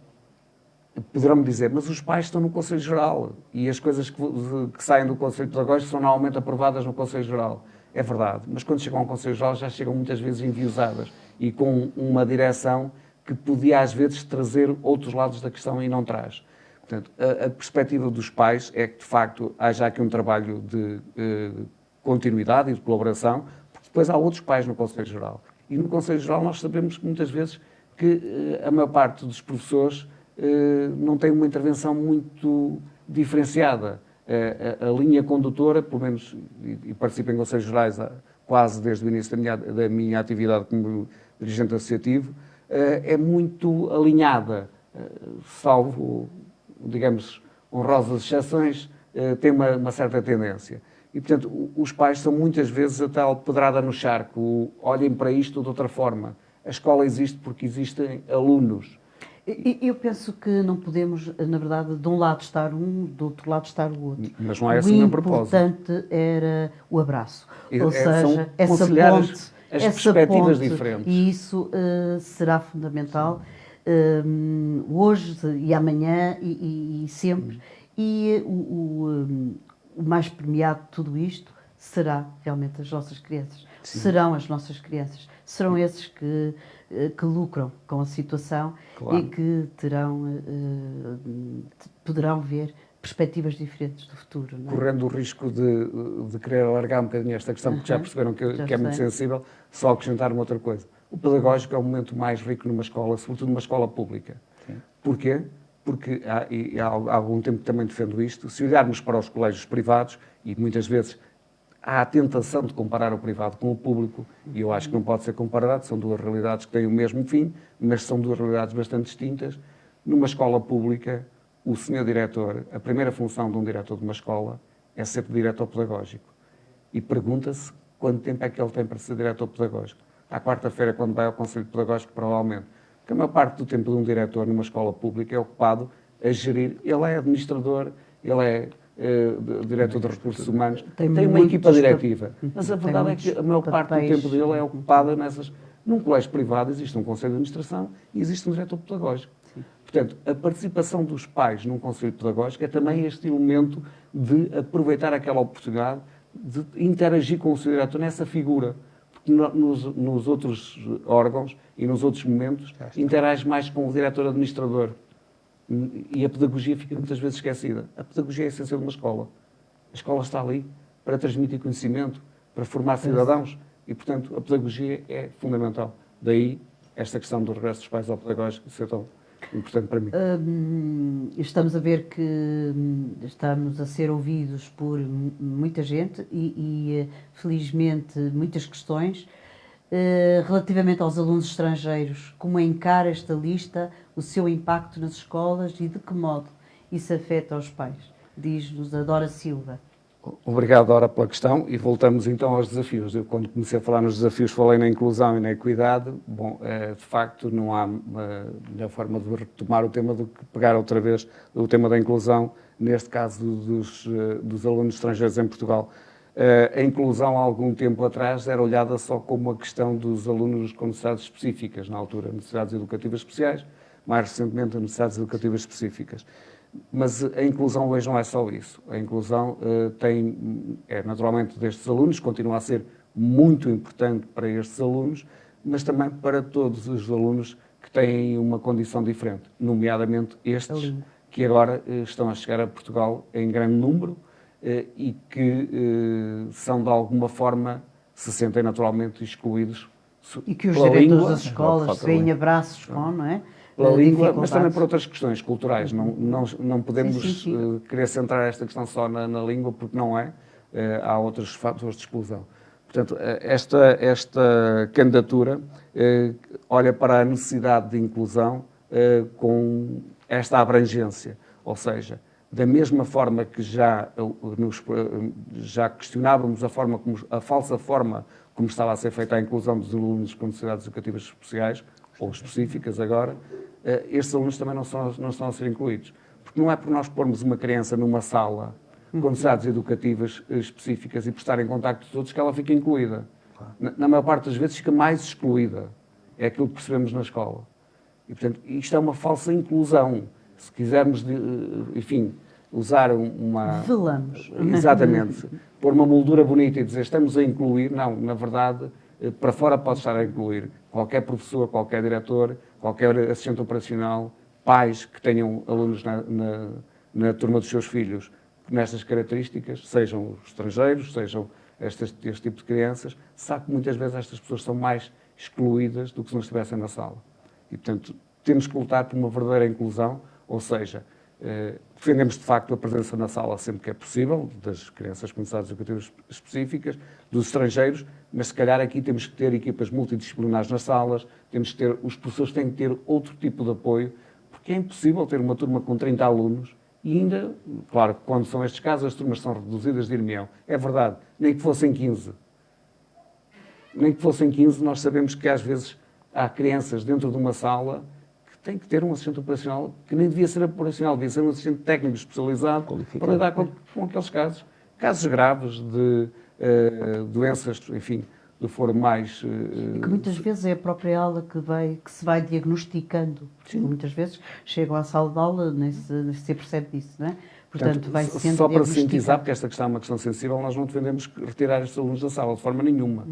poderão-me dizer, mas os pais estão no Conselho Geral e as coisas que saem do Conselho Pedagógico são normalmente aprovadas no Conselho Geral. É verdade, mas quando chegam ao Conselho Geral já chegam muitas vezes enviesadas e com uma direção que podia às vezes trazer outros lados da questão e não traz. Portanto, a perspectiva dos pais é que de facto haja aqui um trabalho de continuidade e de colaboração, porque depois há outros pais no Conselho Geral. E no Conselho Geral nós sabemos que muitas vezes que a maior parte dos professores não tem uma intervenção muito diferenciada. A linha condutora, pelo menos, e participo em Conselhos Gerais quase desde o início da minha atividade como dirigente associativo, é muito alinhada, salvo, digamos, honrosas exceções, tem uma certa tendência. E, portanto, os pais são muitas vezes a tal pedrada no charco, olhem para isto de outra forma. A escola existe porque existem alunos. Eu penso que não podemos, na verdade, de um lado estar um, do outro lado estar o outro. Mas não é assim a propósito. O importante era o abraço. Ou seja, essa ponte, as perspectivas diferentes. E isso será fundamental hoje e amanhã e sempre. E o mais premiado de tudo isto será realmente as nossas crianças. Sim. Serão as nossas crianças. Serão esses que lucram com a situação, claro, e que poderão ver perspectivas diferentes do futuro. Não é? Correndo o risco de querer alargar um bocadinho esta questão, porque já perceberam que é muito sensível, só acrescentar uma outra coisa. O pedagógico é o momento mais rico numa escola, sobretudo numa escola pública. Sim. Porquê? Porque há algum tempo que também defendo isto, se olharmos para os colégios privados, e muitas vezes há a tentação de comparar o privado com o público, e eu acho que não pode ser comparado, são duas realidades que têm o mesmo fim, mas são duas realidades bastante distintas. Numa escola pública, o senhor diretor, a primeira função de um diretor de uma escola é ser diretor pedagógico. E pergunta-se quanto tempo é que ele tem para ser diretor pedagógico. À quarta-feira, quando vai ao Conselho Pedagógico, provavelmente. Porque a maior parte do tempo de um diretor numa escola pública é ocupado a gerir. Ele é administrador, ele é diretor de recursos humanos, tem uma equipa diretiva. Mas a verdade é que a maior parte do tempo dele é ocupada nessas... Num colégio privado existe um conselho de administração e existe um diretor pedagógico. Sim. Portanto, a participação dos pais num conselho pedagógico é também este elemento de aproveitar aquela oportunidade de interagir com o seu diretor nessa figura. Porque nos outros órgãos e nos outros momentos interage mais com o diretor administrador. E a pedagogia fica muitas vezes esquecida. A pedagogia é a essência de uma escola. A escola está ali para transmitir conhecimento, para formar cidadãos e, portanto, a pedagogia é fundamental. Daí esta questão do regresso dos pais ao pedagógico ser tão importante para mim. Estamos a ver que estamos a ser ouvidos por muita gente e felizmente, muitas questões. Relativamente aos alunos estrangeiros, como encara esta lista, o seu impacto nas escolas e de que modo isso afeta os pais? Diz-nos a Dora Silva. Obrigado, Dora, pela questão e voltamos então aos desafios. Eu, quando comecei a falar nos desafios, falei na inclusão e na equidade. Bom, de facto, não há melhor forma de retomar o tema do que pegar outra vez o tema da inclusão, neste caso dos alunos estrangeiros em Portugal. A inclusão, há algum tempo atrás, era olhada só como a questão dos alunos com necessidades específicas, na altura, necessidades educativas especiais, mais recentemente, necessidades educativas específicas. Mas a inclusão hoje não é só isso. A inclusão naturalmente destes alunos, continua a ser muito importante para estes alunos, mas também para todos os alunos que têm uma condição diferente, nomeadamente estes que agora estão a chegar a Portugal em grande número e que são de alguma forma, se sentem naturalmente excluídos e que os pela diretores língua, das escolas veem abraços com, não é? Pela língua, mas também por outras questões culturais. Não podemos querer centrar esta questão só na língua, porque não é. Há outros fatores de exclusão. Portanto, esta candidatura olha para a necessidade de inclusão com esta abrangência. Ou seja, da mesma forma que já questionávamos a falsa forma como estava a ser feita a inclusão dos alunos com necessidades educativas especiais, ou específicas agora, estes alunos também não estão a ser incluídos. Porque não é por nós pormos uma criança numa sala com necessidades educativas específicas e por estar em contacto com todos que ela fica incluída. Na maior parte das vezes fica mais excluída. É aquilo que percebemos na escola. E, portanto, isto é uma falsa inclusão. Se quisermos, enfim, usar uma... Velamos. Exatamente. Pôr uma moldura bonita e dizer estamos a incluir, não, na verdade, para fora pode estar a incluir qualquer professor, qualquer diretor, qualquer assistente operacional, pais que tenham alunos na turma dos seus filhos nestas características, sejam os estrangeiros, sejam este tipo de crianças, sabe que muitas vezes estas pessoas são mais excluídas do que se não estivessem na sala. E, portanto, temos que lutar por uma verdadeira inclusão, ou seja, defendemos de facto a presença na sala sempre que é possível, das crianças com necessidades educativas específicas, dos estrangeiros, mas se calhar aqui temos que ter equipas multidisciplinares nas salas, os professores têm que ter outro tipo de apoio, porque é impossível ter uma turma com 30 alunos e ainda, claro, quando são estes casos, as turmas são reduzidas, dir-me-ão. É verdade, nem que fossem 15. Nem que fossem 15, nós sabemos que às vezes há crianças dentro de uma sala que têm que ter um assistente operacional que nem devia ser operacional, devia ser um assistente técnico especializado para lidar com aqueles casos. Casos graves de doenças, enfim, do foro mais... E que muitas vezes é a própria aula que se vai diagnosticando. Muitas vezes chegam à sala de aula, nem se percebe disso, não é? Portanto, vai sendo só para sintetizar, porque esta questão é uma questão sensível, nós não defendemos retirar estes alunos da sala de forma nenhuma.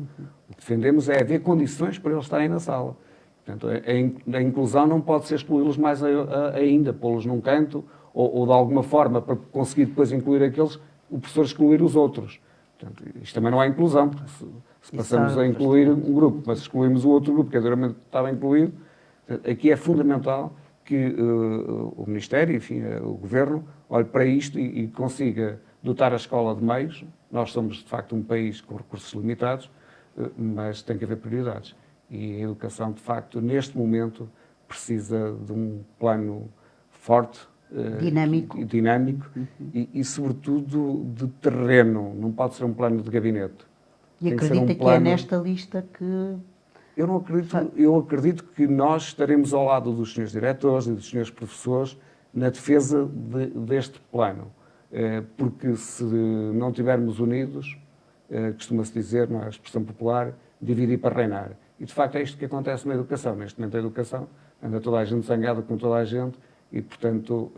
O que defendemos é haver condições para eles estarem na sala. Portanto, a inclusão não pode ser excluí-los mais ainda, pô-los num canto ou de alguma forma, para conseguir depois incluir aqueles, o professor excluir os outros. Portanto, isto também não é inclusão, porque se passamos a incluir um grupo, mas excluímos o outro grupo que anteriormente estava incluído, aqui é fundamental que o Ministério, enfim, o Governo, olhe para isto e consiga dotar a escola de meios. Nós somos, de facto, um país com recursos limitados, mas tem que haver prioridades. E a educação, de facto, neste momento, precisa de um plano forte, dinâmico e, sobretudo, de terreno. Não pode ser um plano de gabinete. E acredita que é nesta lista que... Eu não acredito. Eu acredito que nós estaremos ao lado dos senhores diretores e dos senhores professores na defesa deste plano. Porque se não estivermos unidos, costuma-se dizer, não é, a expressão popular, dividir para reinar. E, de facto, é isto que acontece na educação. Neste momento, a educação anda toda a gente zangada com toda a gente e, portanto,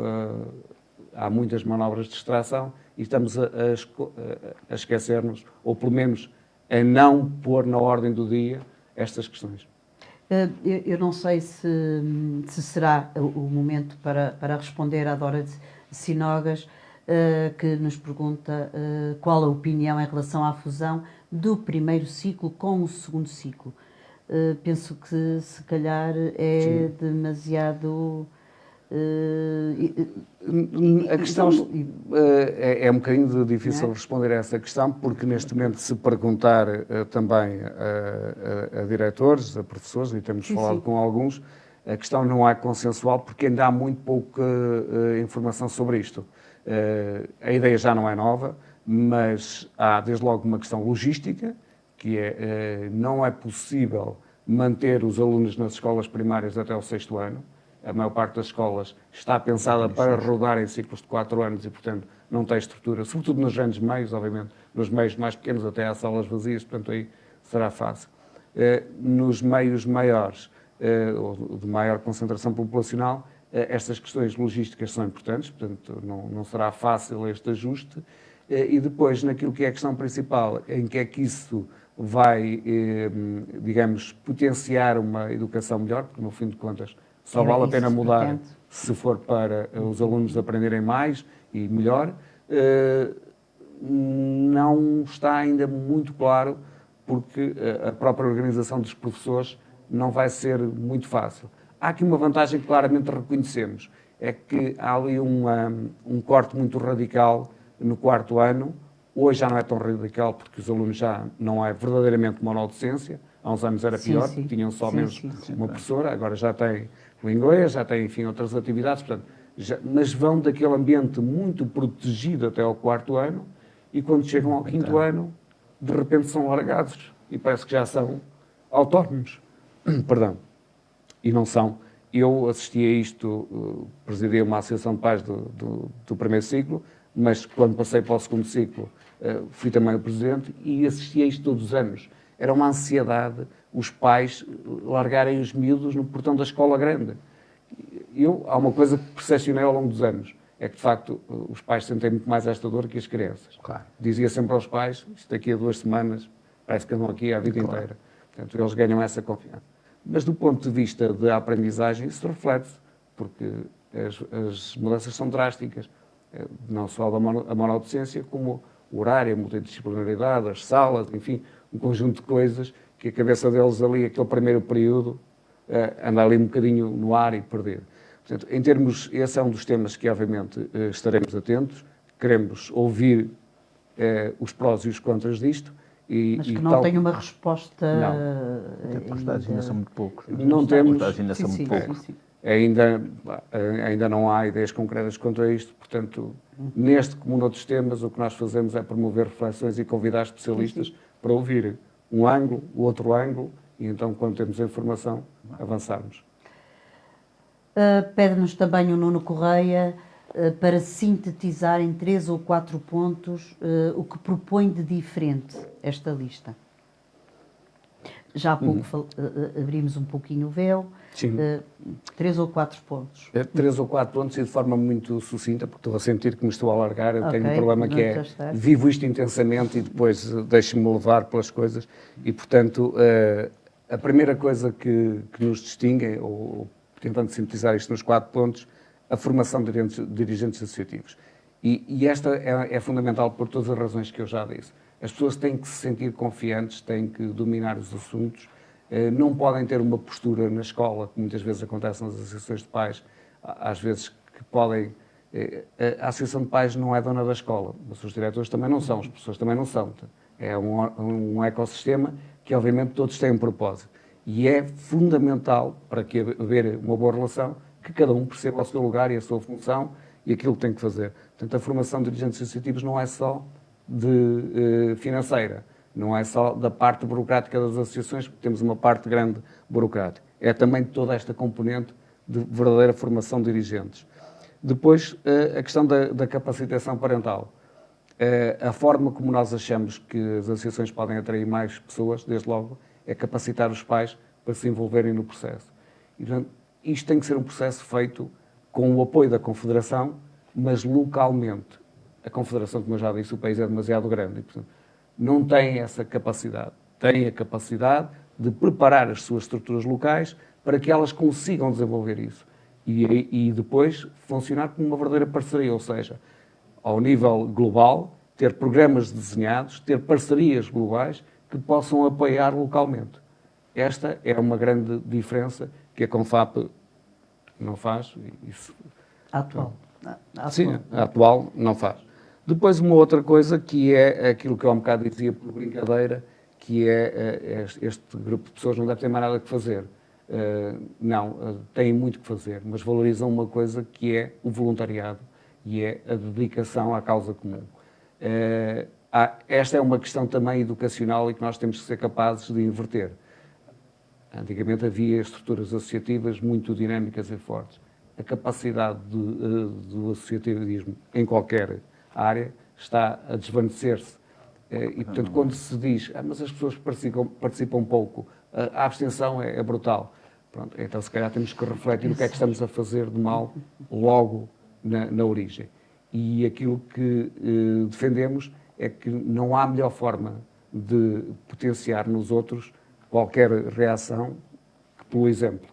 há muitas manobras de distração e estamos a esquecer-nos, ou pelo menos a não pôr na ordem do dia estas questões. Eu não sei se será o momento para responder à Dora Sinogas, que nos pergunta qual a opinião em relação à fusão do primeiro ciclo com o segundo ciclo. Penso que, se calhar, é demasiado... A questão é um bocadinho difícil responder a essa questão, porque neste momento, se perguntar também a diretores, a professores, e temos falado com alguns, a questão não é consensual, porque ainda há muito pouca informação sobre isto. A ideia já não é nova, mas há desde logo uma questão logística, que não é possível manter os alunos nas escolas primárias até o 6º ano. A maior parte das escolas está pensada para rodar em ciclos de 4 anos e, portanto, não tem estrutura, sobretudo nos grandes meios, obviamente, nos meios mais pequenos até há salas vazias, portanto, aí será fácil. Nos meios maiores, ou de maior concentração populacional, estas questões logísticas são importantes, portanto, não será fácil este ajuste. E depois, naquilo que é a questão principal, em que é que isso vai, digamos, potenciar uma educação melhor, porque, no fim de contas, só vale a pena mudar se for para os alunos aprenderem mais e melhor. Não está ainda muito claro, porque a própria organização dos professores não vai ser muito fácil. Há aqui uma vantagem que claramente reconhecemos, é que há ali um corte muito radical no 4º ano. Hoje já não é tão radical, porque os alunos já não é verdadeiramente monodocência. Há uns anos era pior, porque tinham só menos uma professora, agora já tem o inglês, já tem, enfim, outras atividades, portanto, mas vão daquele ambiente muito protegido até ao 4º ano, e quando chegam ao 5º ano, de repente são largados e parece que já são autónomos. Perdão. E não são. Eu assisti a isto, presidi uma associação de pais do 1º ciclo, mas quando passei para o 2º ciclo, fui também o presidente e assisti a isto todos os anos. Era uma ansiedade os pais largarem os miúdos no portão da escola grande. Há uma coisa que percepcionei ao longo dos anos, é que, de facto, os pais sentem muito mais esta dor que as crianças. Claro. Dizia sempre aos pais, isto daqui a 2 semanas, parece que andam aqui a vida inteira. Portanto, eles ganham essa confiança. Mas, do ponto de vista da aprendizagem, isso reflete-se, porque as mudanças são drásticas, não só a monodocência, como o horário, a multidisciplinaridade, as salas, enfim, um conjunto de coisas que a cabeça deles ali, aquele primeiro período, anda ali um bocadinho no ar e perdido. Portanto, em termos, esse é um dos temas que, obviamente, estaremos atentos, queremos ouvir os prós e os contras disto. Mas que não tem uma resposta. Não. Até porque os dados ainda são muito poucos. Não temos. Os dados ainda são muito poucos. Sim. Ainda não há ideias concretas contra isto, portanto, neste como noutros temas, o que nós fazemos é promover reflexões e convidar especialistas para ouvir um ângulo, o outro ângulo, e então, quando temos a informação, avançarmos. Pede-nos também o Nuno Correia para sintetizar em 3 ou 4 pontos o que propõe de diferente esta lista. Já há pouco abrimos um pouquinho o véu. Sim. 3 ou 4 pontos. 3 ou 4 pontos e de forma muito sucinta, porque estou a sentir que me estou a alargar. Eu tenho um problema que é, vivo isto intensamente e depois deixo-me levar pelas coisas. E, portanto, a primeira coisa que nos distingue, ou tentando sintetizar isto nos 4 pontos, a formação de dirigentes associativos. E esta é fundamental por todas as razões que eu já disse. As pessoas têm que se sentir confiantes, têm que dominar os assuntos, não podem ter uma postura na escola, que muitas vezes acontece nas associações de pais, às vezes que podem... A associação de pais não é dona da escola, mas os diretores também não são, os professores também não são. É um ecossistema que, obviamente, todos têm um propósito. E é fundamental, para que haver uma boa relação, que cada um perceba o seu lugar e a sua função e aquilo que tem que fazer. Portanto, a formação de dirigentes associativos não é só financeira, não é só da parte burocrática das associações, porque temos uma parte grande burocrática. É também toda esta componente de verdadeira formação de dirigentes. Depois, a questão da capacitação parental. A forma como nós achamos que as associações podem atrair mais pessoas, desde logo, é capacitar os pais para se envolverem no processo. E, portanto, isto tem que ser um processo feito com o apoio da Confederação, mas localmente. A Confederação, como eu já disse, o país é demasiado grande e, portanto, não tem essa capacidade. Tem a capacidade de preparar as suas estruturas locais para que elas consigam desenvolver isso. E depois funcionar como uma verdadeira parceria, ou seja, ao nível global, ter programas desenhados, ter parcerias globais que possam apoiar localmente. Esta é uma grande diferença que a Confap não faz. Atual. Sim, a atual não faz. Depois uma outra coisa que é aquilo que eu há um bocado dizia por brincadeira, que é este grupo de pessoas não deve ter mais nada que fazer. Não, têm muito que fazer, mas valorizam uma coisa que é o voluntariado e é a dedicação à causa comum. Esta é uma questão também educacional e que nós temos que ser capazes de inverter. Antigamente havia estruturas associativas muito dinâmicas e fortes. A capacidade do associativismo em qualquer área está a desvanecer-se. E, portanto, quando se diz mas as pessoas participam pouco, a abstenção é brutal. Pronto, então, se calhar, temos que refletir o que é que estamos a fazer de mal logo na origem. E aquilo que defendemos é que não há melhor forma de potenciar nos outros qualquer reação que pelo exemplo.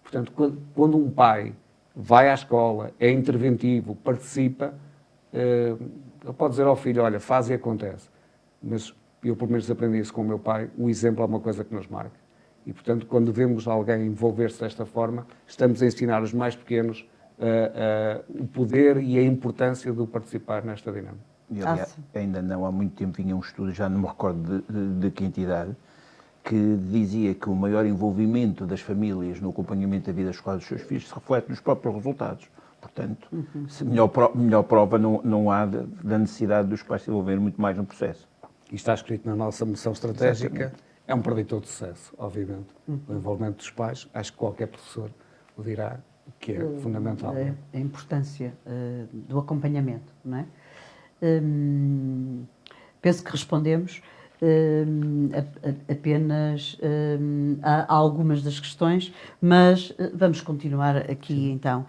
Portanto, quando um pai vai à escola, é interventivo, participa, ele pode dizer ao filho, olha, faz e acontece. Mas eu, pelo menos, aprendi isso com o meu pai, o exemplo é uma coisa que nos marca. E, portanto, quando vemos alguém envolver-se desta forma, estamos a ensinar os mais pequenos o poder e a importância de participar nesta dinâmica. E, aliás, ainda não há muito tempo vinha um estudo, já não me recordo de que entidade, que dizia que o maior envolvimento das famílias no acompanhamento da vida escolar dos seus filhos se reflete nos próprios resultados. Portanto, melhor prova não há da necessidade dos pais se envolverem muito mais no processo. E está escrito na nossa moção estratégica, exatamente. É um preditor de sucesso, obviamente. O envolvimento dos pais, acho que qualquer professor o dirá, que é fundamental. A importância do acompanhamento, não é? Penso que respondemos apenas a algumas das questões, mas vamos continuar aqui. Sim. Então.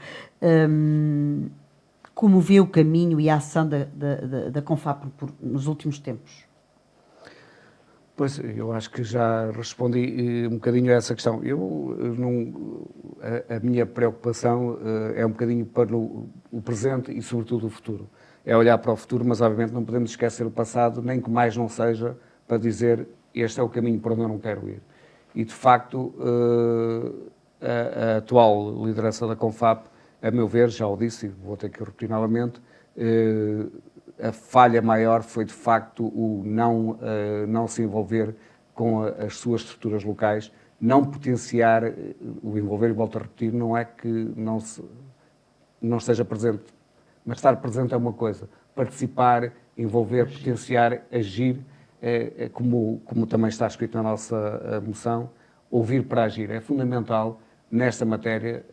Como vê o caminho e a ação da Confap nos últimos tempos? Pois, eu acho que já respondi um bocadinho a essa questão. A minha preocupação é um bocadinho para o presente e, sobretudo, o futuro. É olhar para o futuro, mas, obviamente, não podemos esquecer o passado, nem que mais não seja para dizer este é o caminho para onde eu não quero ir. E, de facto, a atual liderança da Confap, a meu ver, já o disse e vou ter que repetir novamente, a falha maior foi, de facto, o não se envolver com as suas estruturas locais, não potenciar o envolver, e volto a repetir, não é que não esteja presente, mas estar presente é uma coisa, participar, envolver, potenciar, agir, como também está escrito na nossa moção, ouvir para agir. É fundamental, nesta matéria,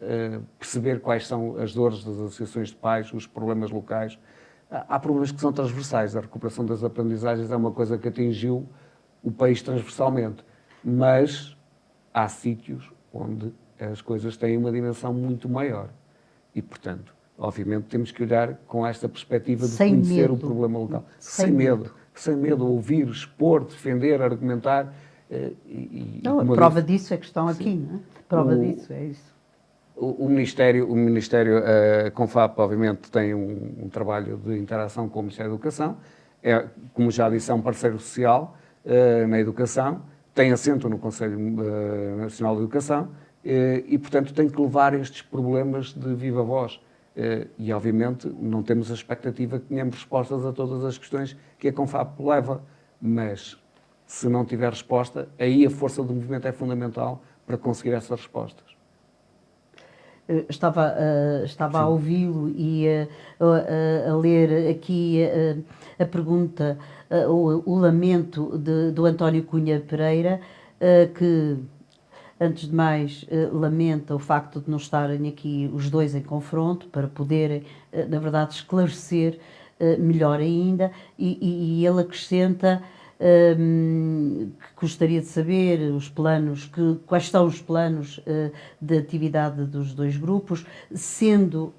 perceber quais são as dores das associações de pais, os problemas locais. Há problemas que são transversais. A recuperação das aprendizagens é uma coisa que atingiu o país transversalmente, mas há sítios onde as coisas têm uma dimensão muito maior. E, portanto, obviamente, temos que olhar com esta perspectiva de conhecer o problema local. Sem medo, ouvir, expor, defender, argumentar. A prova disso é que estão aqui, não é? A prova disso é isso. O Ministério, a Confap, obviamente, tem um trabalho de interação com o Ministério da Educação. Como já disse, é um parceiro social na educação, tem assento no Conselho Nacional de Educação e, portanto, tem que levar estes problemas de viva voz. E, obviamente, não temos a expectativa que tenhamos respostas a todas as questões que a Confap leva, mas se não tiver resposta, aí a força do movimento é fundamental para conseguir essas respostas. Estava a ouvi-lo e a ler aqui a pergunta, o lamento do António Cunha Pereira, que, antes de mais, lamenta o facto de não estarem aqui os dois em confronto para poderem, na verdade, esclarecer melhor ainda, e ele acrescenta que gostaria de saber quais são os planos de atividade dos dois grupos, sendo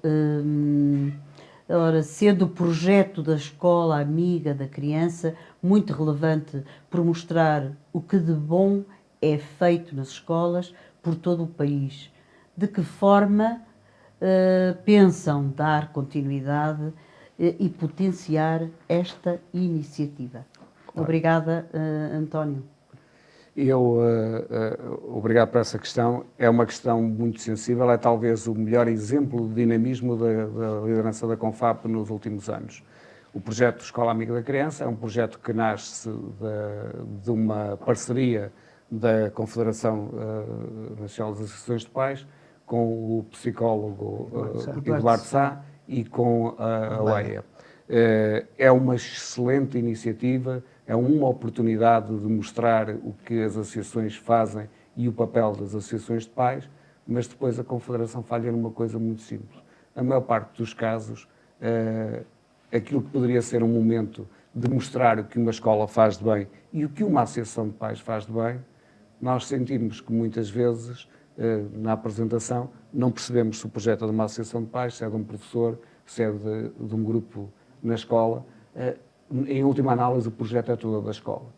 o projeto da Escola Amiga da Criança muito relevante por mostrar o que de bom é feito nas escolas por todo o país. De que forma pensam dar continuidade e potenciar esta iniciativa? Obrigada, António. Obrigado por essa questão. É uma questão muito sensível, é talvez o melhor exemplo de dinamismo da liderança da Confap nos últimos anos. O projeto Escola Amiga da Criança é um projeto que nasce de uma parceria da Confederação Nacional das Associações de Pais com o psicólogo Eduardo Sá e com a Leia. É uma excelente iniciativa, é uma oportunidade de mostrar o que as associações fazem e o papel das associações de pais, mas depois a Confederação falha numa coisa muito simples. Na maior parte dos casos, aquilo que poderia ser um momento de mostrar o que uma escola faz de bem e o que uma associação de pais faz de bem, nós sentimos que muitas vezes na apresentação, não percebemos se o projeto é de uma associação de pais, se é de um professor, se é de um grupo na escola. Em última análise, o projeto é todo da escola.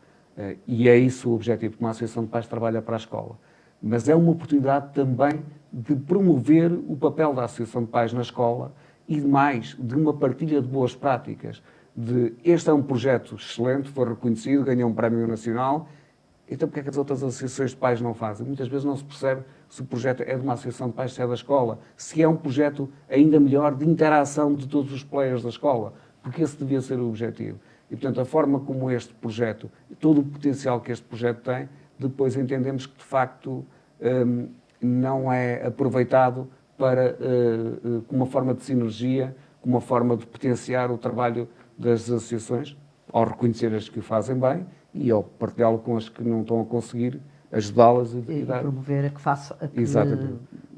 E é isso o objetivo, que uma associação de pais trabalha para a escola. Mas é uma oportunidade também de promover o papel da associação de pais na escola e, mais, de uma partilha de boas práticas. Este é um projeto excelente, foi reconhecido, ganhou um prémio nacional, então porque é que as outras associações de pais não fazem? Muitas vezes não se percebe se o projeto é de uma associação de pais, se é da escola, se é um projeto ainda melhor de interação de todos os players da escola, porque esse devia ser o objetivo. E, portanto, a forma como este projeto, todo o potencial que este projeto tem, depois entendemos que, de facto, não é aproveitado para, como uma forma de sinergia, como uma forma de potenciar o trabalho das associações, ao reconhecer as que o fazem bem e ao partilhá-lo com as que não estão a conseguir, ajudá-las E promover a que faça, a que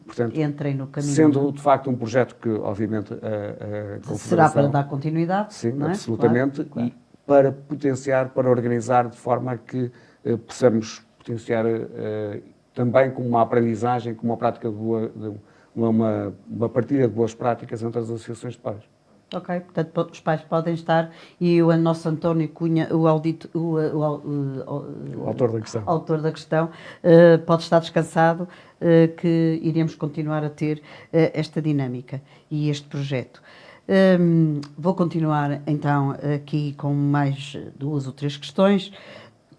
Portanto, entrem no caminho. Sendo, de facto, um projeto que, obviamente, a Confederação... Será para dar continuidade? Sim, não é? absolutamente. Claro. E para potenciar, para organizar de forma a que possamos potenciar também como uma aprendizagem, como uma prática de uma partilha de boas práticas entre as associações de pais. Ok, portanto os pais podem estar e o nosso António Cunha, o autor da questão, pode estar descansado que iremos continuar a ter esta dinâmica e este projeto. Vou continuar então aqui com mais 2 ou 3 questões.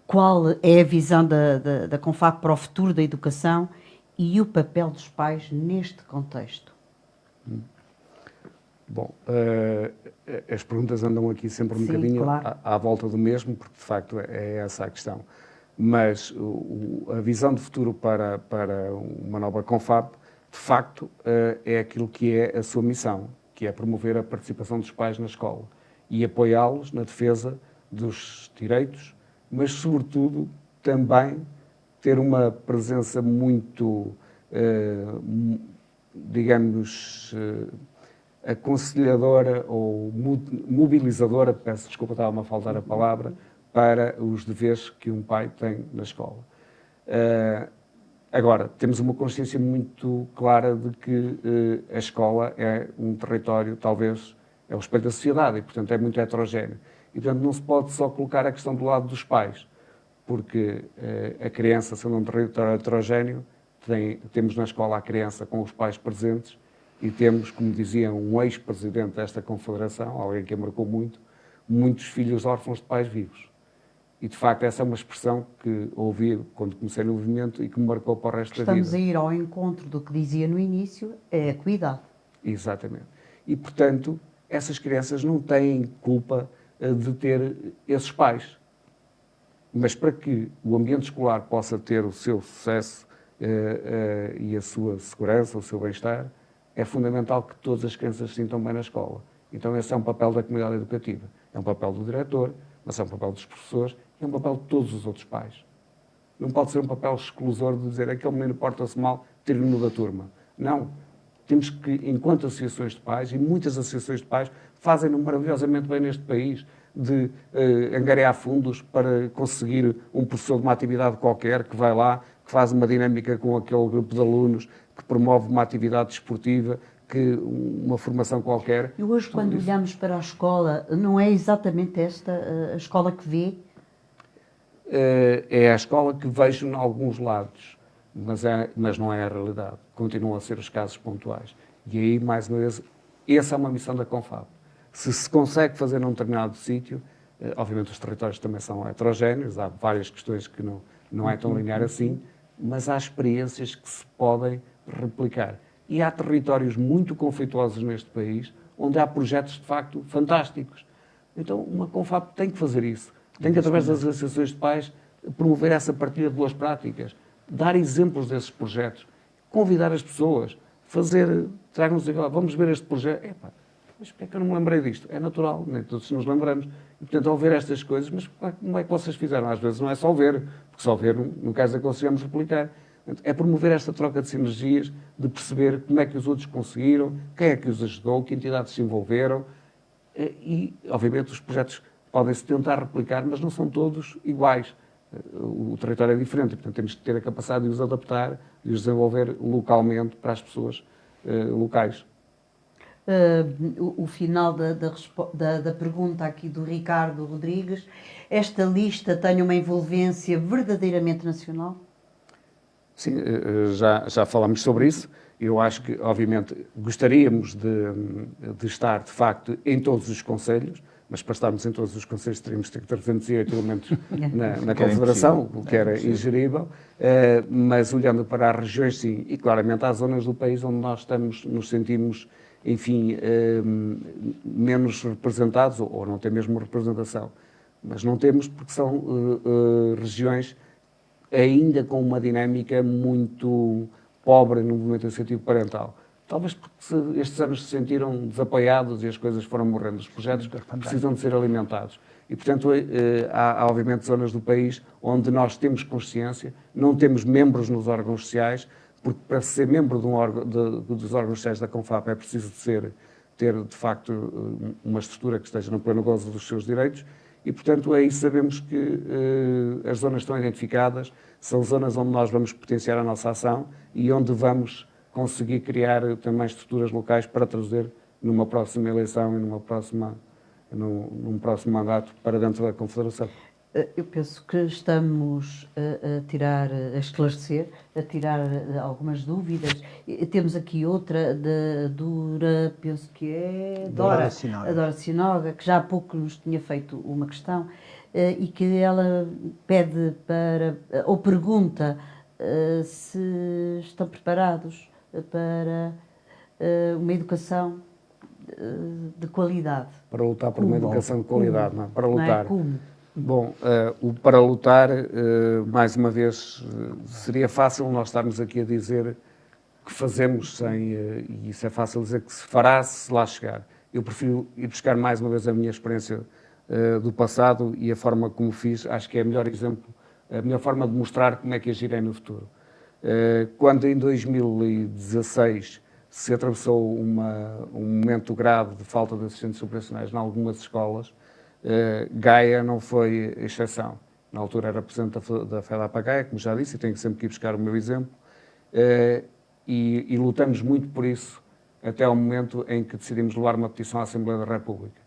Qual é a visão da Confab para o futuro da educação e o papel dos pais neste contexto? Bom, as perguntas andam aqui sempre um bocadinho claro, à volta do mesmo, porque de facto é essa a questão. Mas a visão de futuro para uma nova Confab, de facto, é aquilo que é a sua missão, que é promover a participação dos pais na escola e apoiá-los na defesa dos direitos, mas, sobretudo, também ter uma presença muito, digamos, aconselhadora ou mobilizadora, peço desculpa, estava-me a faltar a palavra, para os deveres que um pai tem na escola. Agora, temos uma consciência muito clara de que a escola é um território, talvez, é o espelho da sociedade e, portanto, é muito heterogéneo. E, portanto, não se pode só colocar a questão do lado dos pais, porque a criança, sendo um território heterogéneo, temos na escola a criança com os pais presentes e temos, como dizia um ex-presidente desta confederação, alguém que a marcou muito, muitos filhos órfãos de pais vivos. E, de facto, essa é uma expressão que ouvi quando comecei no movimento e que me marcou para o resto da vida. Estamos a ir ao encontro do que dizia no início, é a cuidar. Exatamente. E, portanto, essas crianças não têm culpa de ter esses pais. Mas para que o ambiente escolar possa ter o seu sucesso e a sua segurança, o seu bem-estar, é fundamental que todas as crianças se sintam bem na escola. Então esse é um papel da comunidade educativa. É um papel do diretor, mas é um papel dos professores e é um papel de todos os outros pais. Não pode ser um papel exclusor de dizer aquele menino porta-se mal, tire-no da turma. Não. Temos que, enquanto associações de pais, e muitas associações de pais fazem-no maravilhosamente bem neste país, de angariar fundos para conseguir um professor de uma atividade qualquer que vai lá, que faz uma dinâmica com aquele grupo de alunos, que promove uma atividade desportiva, uma formação qualquer. E hoje, quando olhamos para a escola, não é exatamente esta a escola que vê? É a escola que vejo em alguns lados, mas não é a realidade. Continuam a ser os casos pontuais. E aí, mais uma vez, essa é uma missão da Confab. Se consegue fazer num determinado sítio, obviamente os territórios também são heterogéneos, há várias questões que não é tão linear assim, mas há experiências que se podem replicar. E há territórios muito conflituosos neste país, onde há projetos, de facto, fantásticos. Então, uma Confab tem que fazer isso. Tem que, através das associações de pais, promover essa partilha de boas práticas, dar exemplos desses projetos, convidar as pessoas, tragam-nos aqui, vamos ver este projeto. Epá, mas porquê é que eu não me lembrei disto? É natural, nem todos nos lembramos. E, portanto, ao ver estas coisas, mas como é que vocês fizeram? Às vezes não é só ver, porque só ver não quer dizer que conseguimos replicar. É promover esta troca de sinergias, de perceber como é que os outros conseguiram, quem é que os ajudou, que entidades se envolveram. E, obviamente, os projetos podem-se tentar replicar, mas não são todos iguais. o território é diferente, e, portanto, temos que ter a capacidade de os adaptar, de os desenvolver localmente para as pessoas locais. O final da pergunta aqui do Ricardo Rodrigues, esta lista tem uma envolvência verdadeiramente nacional? Sim, já falámos sobre isso. Eu acho que, obviamente, gostaríamos de estar, de facto, em todos os concelhos, mas para estarmos em todos os concelhos teríamos de ter 308 elementos na Confederação, o que era ingerível, mas olhando para as regiões, sim, e claramente há zonas do país onde nós nos sentimos, enfim, menos representados, ou não tem mesmo representação. Mas não temos porque são regiões ainda com uma dinâmica muito pobre no movimento associativo parental. Talvez porque estes anos se sentiram desapoiados e as coisas foram morrendo. Os projetos precisam de ser alimentados. E, portanto, há obviamente zonas do país onde nós temos consciência, não temos membros nos órgãos sociais, porque para ser membro dos órgãos sociais da Confap é preciso ter, de facto, uma estrutura que esteja no pleno gozo dos seus direitos. E, portanto, aí sabemos que as zonas estão identificadas, são zonas onde nós vamos potenciar a nossa ação e onde vamos conseguir criar também estruturas locais para trazer numa próxima eleição e num próximo mandato para dentro da Confederação. Eu penso que estamos a esclarecer, a tirar algumas dúvidas. Temos aqui outra da Dora, penso que é Dora Sinoga, que já há pouco nos tinha feito uma questão e que ela pede ou pergunta se estão preparados para uma educação de qualidade. Para lutar por uma educação de qualidade, não é? Para lutar. Não é? Como? Bom, para lutar, mais uma vez, seria fácil nós estarmos aqui a dizer que fazemos e isso é fácil dizer que se fará se lá chegar. Eu prefiro ir buscar mais uma vez a minha experiência do passado e a forma como fiz, acho que é o melhor exemplo, a melhor forma de mostrar como é que agirei no futuro. Quando em 2016 se atravessou um momento grave de falta de assistentes operacionais em algumas escolas, Gaia não foi exceção. Na altura era presidente da FEDAP Gaia, como já disse, e tenho sempre que ir buscar o meu exemplo, e lutamos muito por isso até ao momento em que decidimos levar uma petição à Assembleia da República.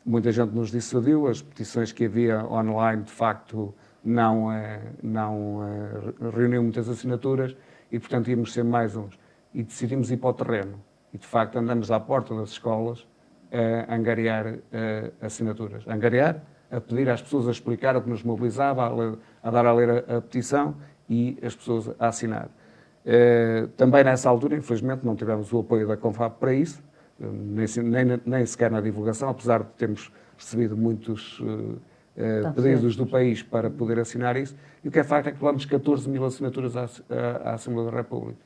Muita gente nos dissuadiu, as petições que havia online de facto não reuniam muitas assinaturas e, portanto, íamos ser mais uns. E decidimos ir para o terreno. E, de facto, andamos à porta das escolas a angariar assinaturas. A pedir às pessoas a explicar o que nos mobilizava, a dar a ler a petição e as pessoas a assinar. Também nessa altura, infelizmente, não tivemos o apoio da Confap para isso, nem sequer na divulgação, apesar de termos recebido muitos pedidos do país para poder assinar isso. E o que é facto é que levamos 14 mil assinaturas à Assembleia da República.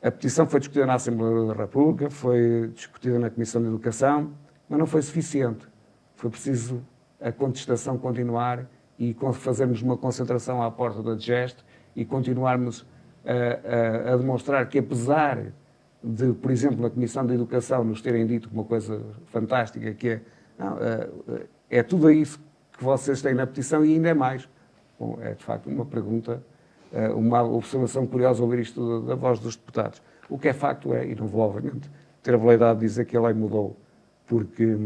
A petição foi discutida na Assembleia da República, foi discutida na Comissão de Educação, mas não foi suficiente. Foi preciso a contestação continuar e fazermos uma concentração à porta da DGEST e continuarmos a demonstrar que, apesar de, por exemplo, na Comissão de Educação nos terem dito uma coisa fantástica, que é tudo isso que vocês têm na petição e ainda é mais. Bom, é de facto uma pergunta, uma observação curiosa ouvir isto da voz dos deputados. O que é facto é, e não vou obviamente ter a validade de dizer que a lei mudou porque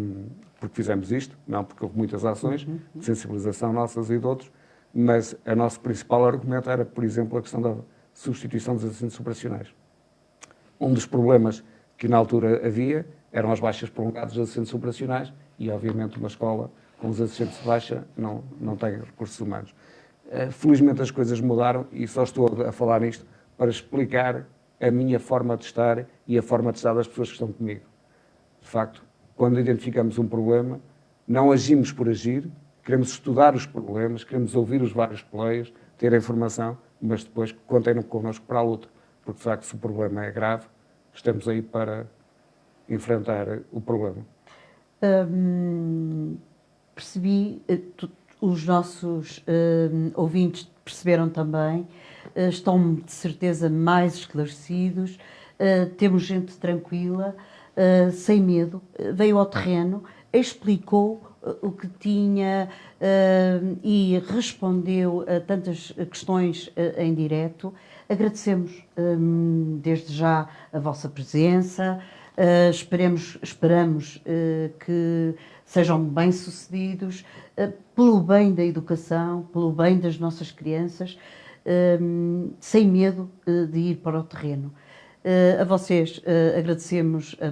fizemos isto, não porque houve muitas ações de sensibilização nossas e de outros, mas o nosso principal argumento era, por exemplo, a questão da substituição dos assistentes operacionais. Um dos problemas que na altura havia eram as baixas prolongadas dos assistentes operacionais e, obviamente, uma escola com os assistentes de baixa não tem recursos humanos. Felizmente as coisas mudaram e só estou a falar nisto para explicar a minha forma de estar e a forma de estar das pessoas que estão comigo. De facto, quando identificamos um problema, não agimos por agir, queremos estudar os problemas, queremos ouvir os vários players, ter a informação, mas depois contem connosco para a luta, porque de facto se o problema é grave, estamos aí para enfrentar o problema. Percebi, os nossos ouvintes perceberam também, estão de certeza mais esclarecidos, temos gente tranquila, sem medo, veio ao terreno, explicou o que tinha e respondeu a tantas questões em direto. Agradecemos desde já a vossa presença. Esperamos que sejam bem-sucedidos pelo bem da educação, pelo bem das nossas crianças, sem medo de ir para o terreno. A vocês agradecemos a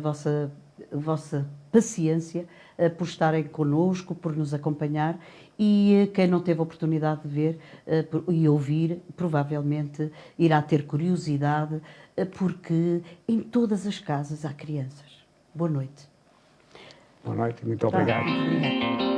vossa paciência por estarem connosco, por nos acompanhar, e quem não teve a oportunidade de ver e ouvir, provavelmente irá ter curiosidade, porque em todas as casas há crianças. Boa noite. Boa noite e muito obrigado. Muito obrigada.